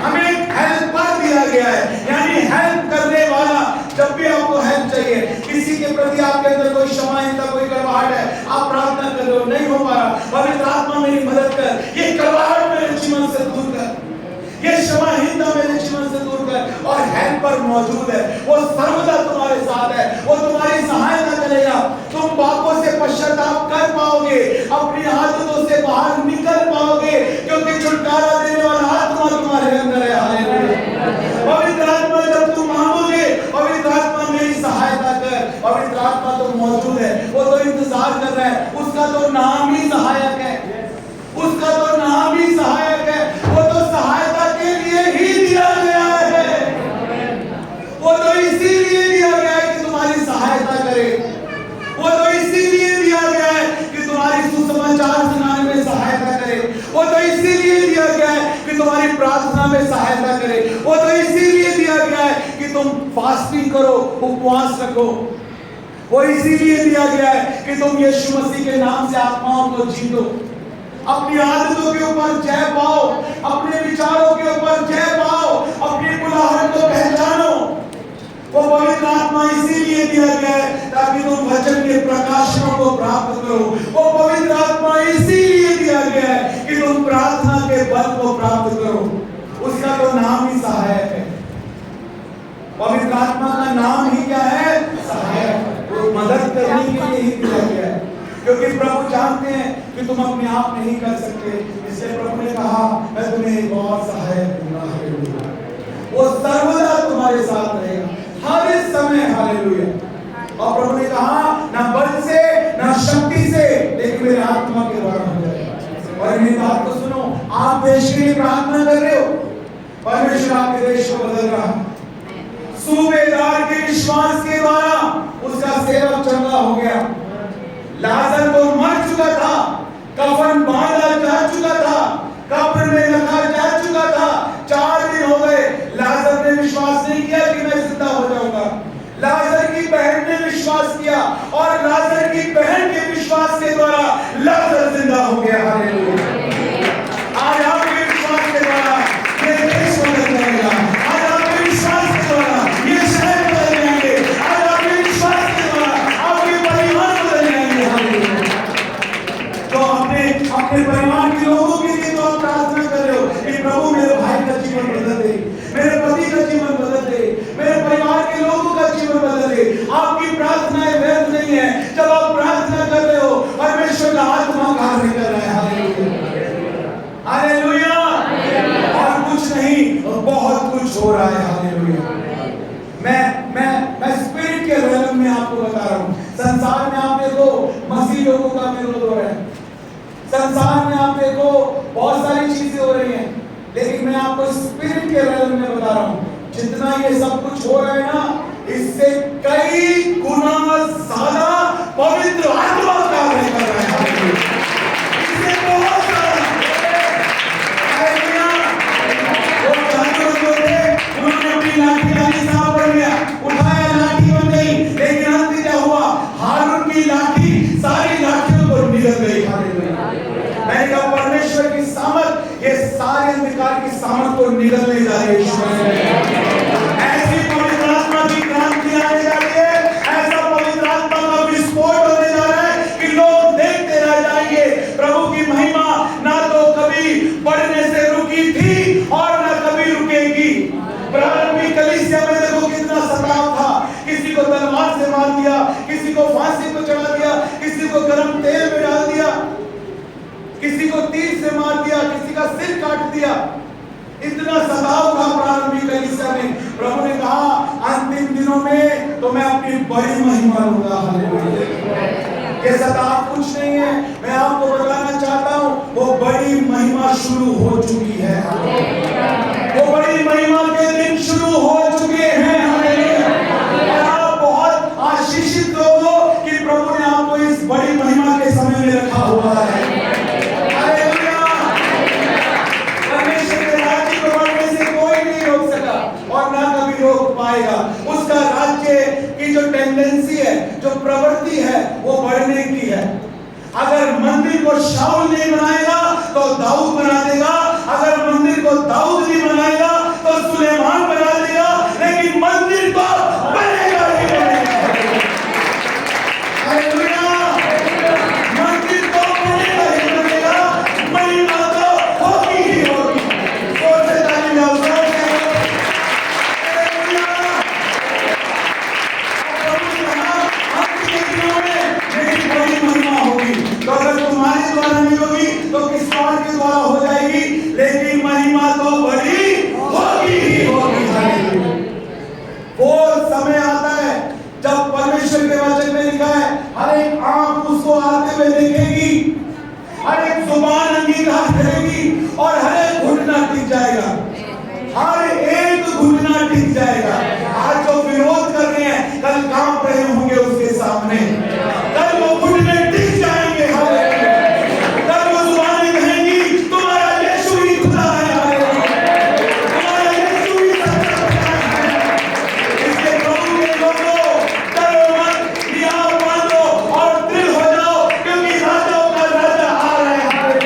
हमें एक हेल्पर दिया गया है, यानी हेल्प करने वाला। जब भी आपको हेल्प चाहिए, किसी के प्रति आपके अंदर कोई क्षमाहीनता, कोई कड़वाहट है, आप प्रार्थना कर रहे हो, नहीं हो पा रहा, पवित्र आत्मा मेरी मदद कर, ये कड़वाहट मेरे जीवन से दूर कर, ये क्षमाहीनता मेरे जीवन से दूर कर। और हेल्पर मौजूद है, वो सर्वदा तुम्हारे साथ है, वो तुम्हारी सहायता करेगा। तुम पापों से पश्चाताप कर पाओगे, अपनी आदतों से बाहर निकल पाओगे, क्योंकि छुटकारा देने वाला आत्मा तुम्हारे अंदर है, हालेलुया। पवित्र आत्मा जब तुम मांगोगे, पवित्र आत्मा मेरी सहायता कर, पवित्र आत्मा तो मौजूद है, वो तो इंतजार कर रहा है, उसका तो नाम ही सहायक है, उसका तो नाम ही सहायक है, वो तो सहायता के लिए ही दिया गया है, वो तो इसीलिए दिया गया है कि तुम्हारी सहायता करे, वो तो इसीलिए दिया गया है कि तुम्हारी सुसमाचार सुनाने में सहायता करे, वो तो इसीलिए दिया गया है कि तुम्हारी प्रार्थना में सहायता करे, वो तो इसीलिए दिया गया है कि तुम फास्टिंग करो, उपवास रखो, वो इसीलिए दिया गया है कि तुम यीशु मसीह के नाम से आत्माओं को जीतो। अपनी आदतों के ऊपर जय पाओ, अपने विचारों के ऊपर जय पाओ, अपनी बुलाहट को पहचानो। वो पवित्र आत्मा इसीलिए दिया गया है ताकि तुम वचन के प्रकाशनों को प्राप्त करो। वो पवित्र आत्मा इसीलिए दिया गया है कि तुम प्रार्थना के बल को प्राप्त करो। उसका तो नाम ही सहायक है। पवित्र आत्मा का नाम ही क्या है? सहायक। वो मदद करने के लिए ही दिया गया है, क्योंकि प्रभु जानते हैं कि तुम अपने आप नहीं कर सकते। इसलिए प्रभु ने कहा मैं तुम्हें एक और सहायक दूंगा। वो सर्वदा तुम्हारे साथ रहेगा, हर इस समय। हालेलुया। और प्रभु ने कहा ना बल से ना शक्ति से, लेकिन मेरे आत्मा के द्वारा हो जाएगा। और मेरी बात को सुनो, आप देश के लिए प्रार्थना कर रहे हो, परमेश्वर आपके देश को बदल रहा है। सूबेदार के विश्वास के द्वारा उसका सेवक चंगा हो गया। लाजर तो मर चुका था, कफन बांधा जा चुका था, कब्र में रखा जा चुका था, 4 दिन हो गए। लाजर ने विश्वास नहीं किया कि मैं जिंदा हो जाऊंगा। लाजर की बहन ने विश्वास किया और लाजर की बहन के विश्वास के द्वारा लाजर जिंदा हो गया। हालेलुया। आज आपके विश्वास के द्वारा ये देश बदल जाएगा। आज आपके विश्वास के द्वारा ये शहर बदल जाएंगे। आज आपके विश्वास के द्वारा आपके परिवार बदल जाएंगे। हालेलुया। तो अपने परिवार के लोगों के लिए तो आप प्रार्थना कर रहे हो कि प्रभु मेरे भाई का जीवन बदल दे, मेरे पति का जीवन बदल दे, मेरे परिवार के लोगों का जीवन बदल दे। आपकी प्रार्थनाएं व्यर्थ नहीं है। जब आप प्रार्थना कर रहे हो, परमेश्वर का आत्मा कार्य कर रहा है। हालेलुया। और कुछ नहीं, बहुत कुछ हो रहा है। हालेलुया। मैं स्पिरिट के realm में आपको बता रहा हूँ। संसार में आप देखो मसीह लोगों का विरोध हो रहा है, संसार में आप देखो बहुत सारी चीजें हो रही हैं, लेकिन मैं आपको स्पिरिट के realm में बता रहा हूँ, जितना ये सब कुछ हो रहा है ना, इससे कई गुना ज्यादा पवित्र आत्मा कार्य कर रहा है। इससे बहुत ज्यादा। वो जानवर जो थे, उन्होंने अपनी लाठी लाठी साफ कर लिया, उठाया, लाठी बन गई, लेकिन अंत क्या हुआ? हारून की लाठी सारी लाठियों को निगल गई। मैंने कहा परमेश्वर की सामर्थ ये सारे अंधकार की सामर्थ को निगलने जा रही है। ऐसी पवित्र आत्मा की क्रांति आने जा रही है, ऐसा पवित्र आत्मा का विस्फोट होने जा रहा है कि लोग देखते रह जाएंगे। प्रभु की महिमा ना तो कभी बढ़ने से रुकी थी और ना कभी रुकेगी। प्रारंभिक कलीसिया में देखो कितना सताव था, किसी को तलवार से मार दिया, किसी को फांसी पर चढ़ा दिया, किसी को गर्म तेल में डाल दिया, किसी को तीर से मार दिया, किसी का सिर काट दिया। इतना सताव था प्रारंभिक कलीसिया में। प्रभु ने कहा अंतिम दिनों में तो मैं अपनी बड़ी महिमा लूंगा। हालेलुया। ये सताव कुछ नहीं है, मैं आपको बताना चाहता हूँ वो बड़ी महिमा शुरू हो चुकी है। वो बड़ी महिमा के दिन शुरू हो चुके हैं। हालेलुया। आप बहुत आशीषित लोग हो कि प्रभु ने आपको इस बड़ी महिमा के समय में रखा हुआ है। और ना कभी रोक पाएगा। उसका राज्य की जो टेंडेंसी है, जो प्रवृत्ति है, वो बढ़ने की है। अगर मंदिर को शाऊल नहीं बनाएगा तो दाऊद बना देगा, अगर मंदिर को दाऊद नहीं बनाएगा तो सुलेमान बना देगा, लेकिन मंदिर तो बनेगा ही बनेगा। हालेलुया। मंदिर तो बनेगा ही बनेगा, महिमा तो होगी ही होगी। सोचते ताली जाओ। तो अगर तुम्हारे द्वारा नहीं होगी तो किस और के द्वारा हो जाएगी, लेकिन महिमा तो बड़ी होगी ही होगी। वो समय आता है जब परमेश्वर के वचन में लिखा है हर एक आंख उसको आते हुए देखेगी, हर एक जुबान अंगीकार करेगी और हर एक घुटना टिक जाएगा। हर एक घुटना टिक जाएगा। आज जो विरोध कर रहे हैं कल कांप रहे होंगे उसके सामने, कल वो घुटने टिक जाएंगे। कल वो जुबानें कहेंगी तुम्हारा यीशु ही खुदा है, तुम्हारा यीशु ही सच्चा खुदा है। इसलिए प्रभु के लोगों डरो मत, हियाव बांधो और दृढ़ हो जाओ, क्योंकि राजाओं का राजा आ रहा है।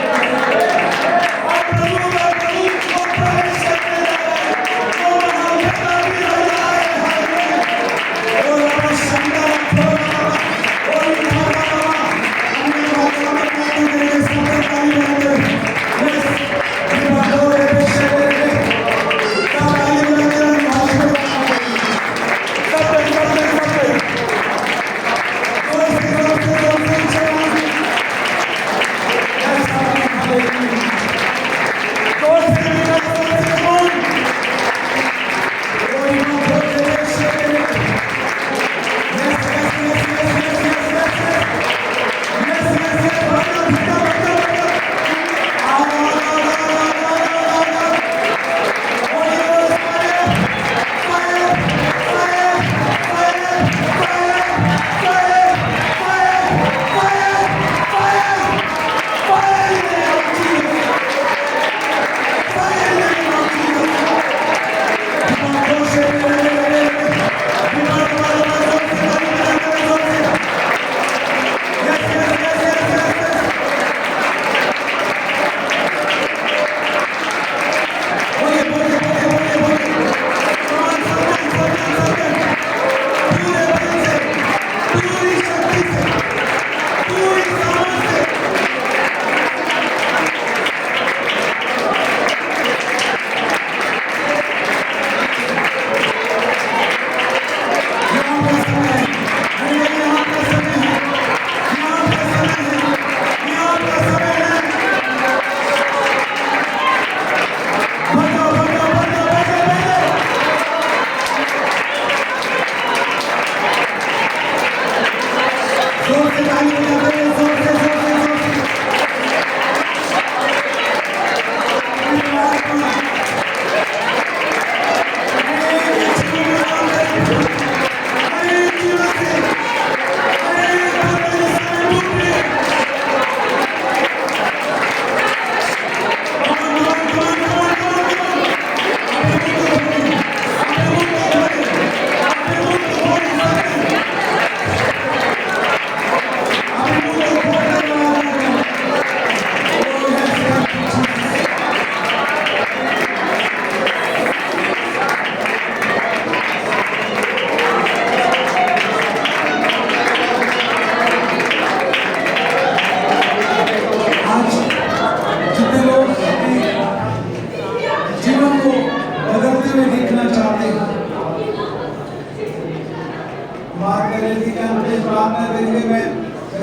आरती के अंत में प्रार्थना करेंगे। मैं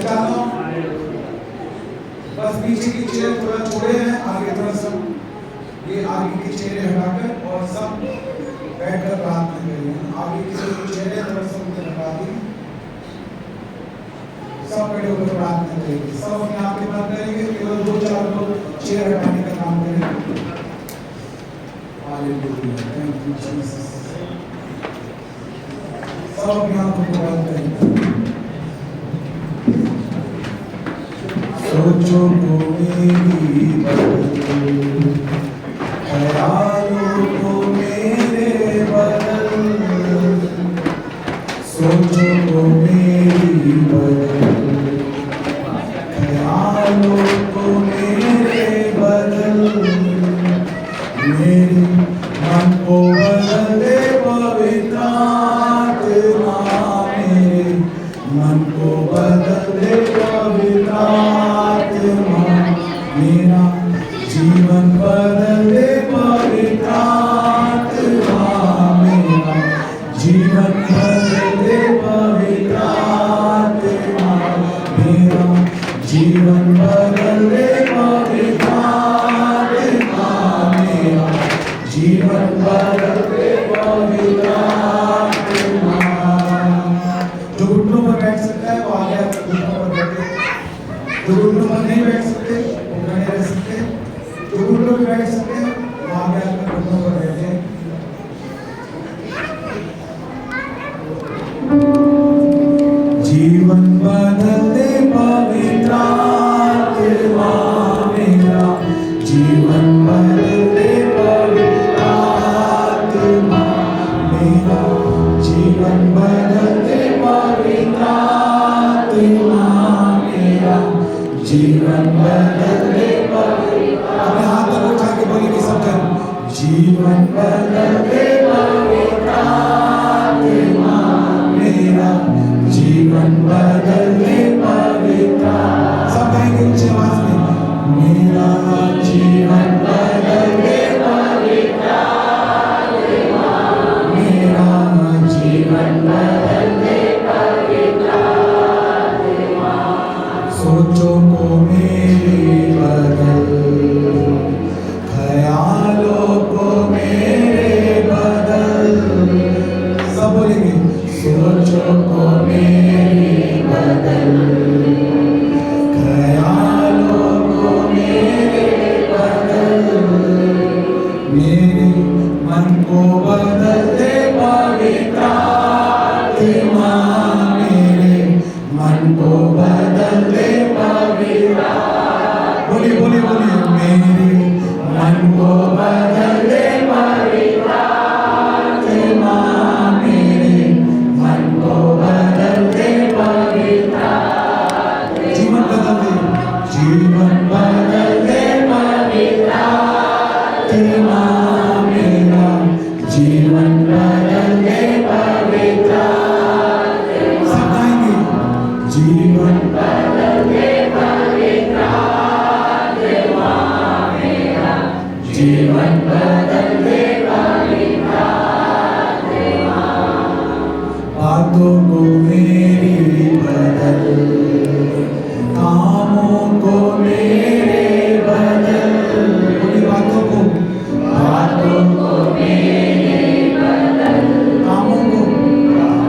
चाहता हूँ बस पीछे की चेयर थोड़ा छोड़े हैं, आगे थोड़ा सा ये आगे की चेयरें हटाकर और सब बैठकर प्रार्थना करेंगे। आगे की जो चेयरें थोड़ा सा मुझे हटा दी, सब खड़े होकर प्रार्थना करेंगे। सब अपने आप के बंद करेंगे, केवल 2-4 लोग चेयर हटाने का काम करेंगे। Hallelujah, thank you Jesus. सब अपने आप को बंद करेंगे। सोचो को मेरी बदल, ख्यालों को मेरे बदल, सोचो को मेरी बदल, ख्यालों को मेरे बदल, मेरे मन को बदले पवित्र आत्मा, मेरे मन को बदले पवित्र आत्मा, मेरा जीवन बदले पवित्र आत्मा, मेरा जीवन बदले पवित्र आत्मा, मेरा जीवन बदले पवित्र आत्मा, मेरा जीवन बदले पवित्र आत्मा। जो घुटनों पर बैठ सकता है वो आगे आकर घुटनों पर बैठे, जो घुटनों पर नहीं बैठ सकते वो खड़े रह सकते, जो घुटनों पर बैठ सकते हैं वो आगे आकर घुटनों पर बैठे। जीवन बदले पवित्र आत्मा, मेरा जीवन बदले पवित्र आत्मा, मेरा जीवन बदले पवित्र आत्मा, मेरा जीवन बदले पवित्र। अपने हाथ तक उठा के बोलेंगे सब जन, जीवन बदले पवित्र आत्मा, मेरा जीवन बदले पवित्र। सब गाएंगे ऊंची आवाज में, मेरा जीवन बदले पवित्र आत्मा, मेरा जीवन बदले पवित्र आत्मा, सोचो को मेरी बदल, ख्यालों को मेरे बदल। सब बोलेंगे, सोचो को मेरी बदल, ख्यालों को मेरे बदल, मेरे मन को बदले पवित्र आत्मा, मेरे मन को बदले पवित्र। बोलिए बोलिए बोलिए, मेरे मन को बदले पवित्र आत्मा, मेरे मन को बदले पवित्र। जीवन बदले, जीवन बदले पवित्र आत्मा, मेरा जीवन बदले पवित्र। सब गाएंगे, जीवन बदले पवित्र आत्मा, मेरा जीवन बदले पवित्र आत्मा, बातों को मेरी बदल, कामों को मेरे बदल, उन्हीं बातों को मेरे बदल, कामों को मेरे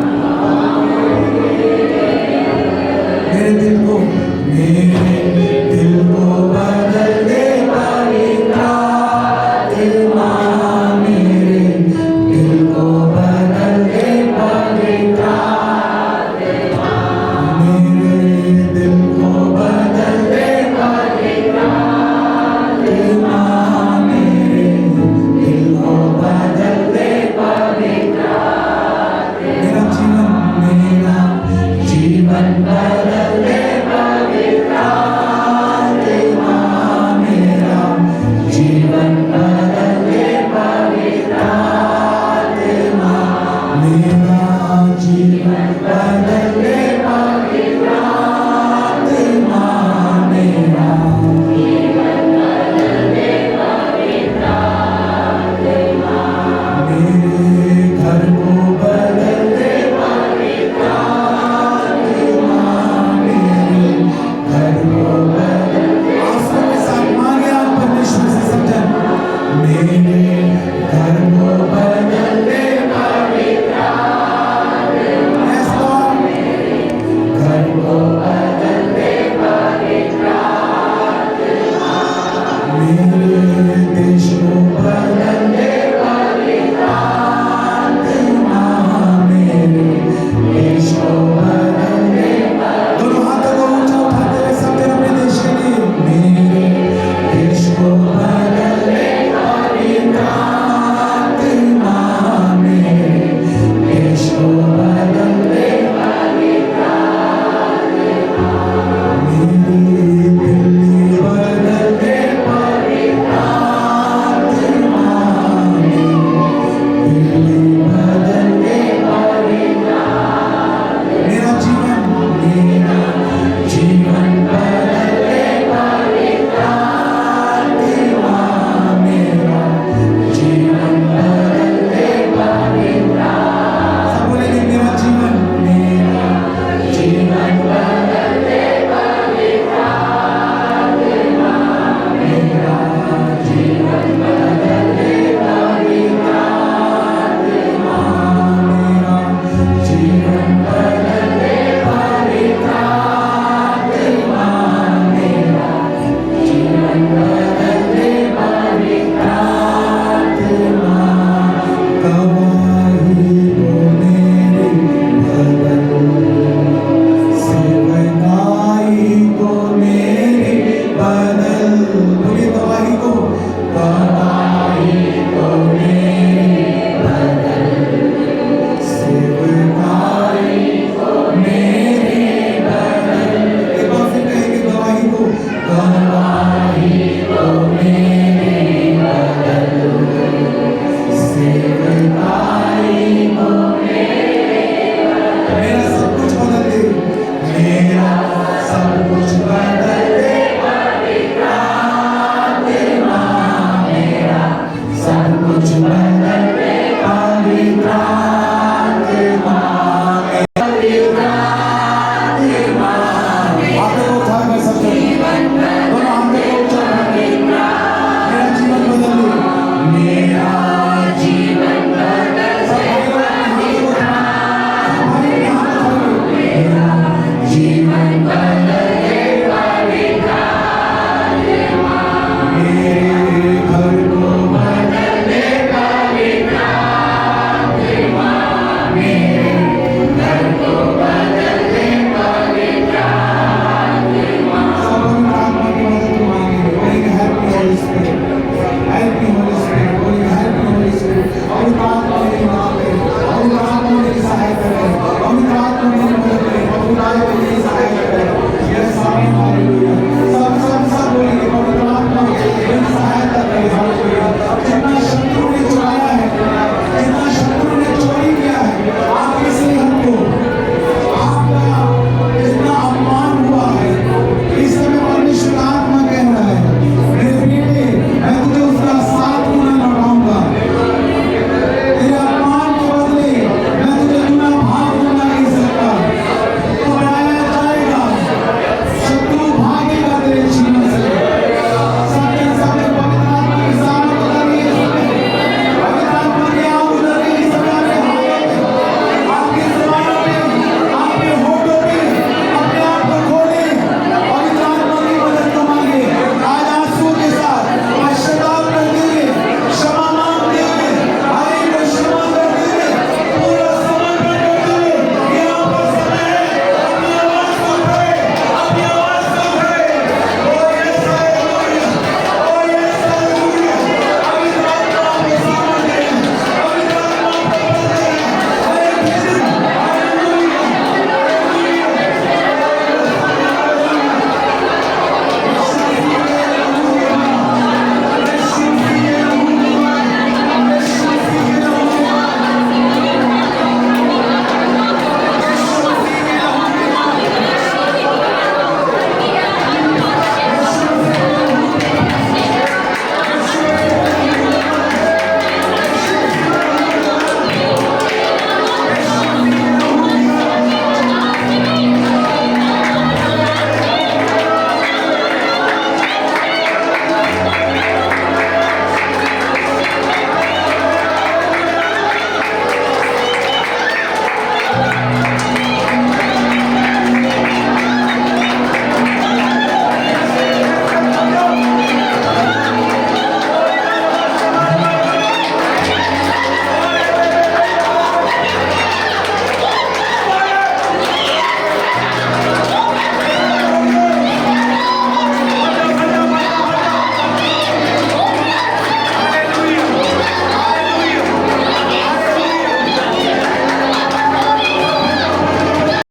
दिल को बदल दे पवित्र आत्मा, मेरे दिल को बदल दे पवित्र Hallelujah.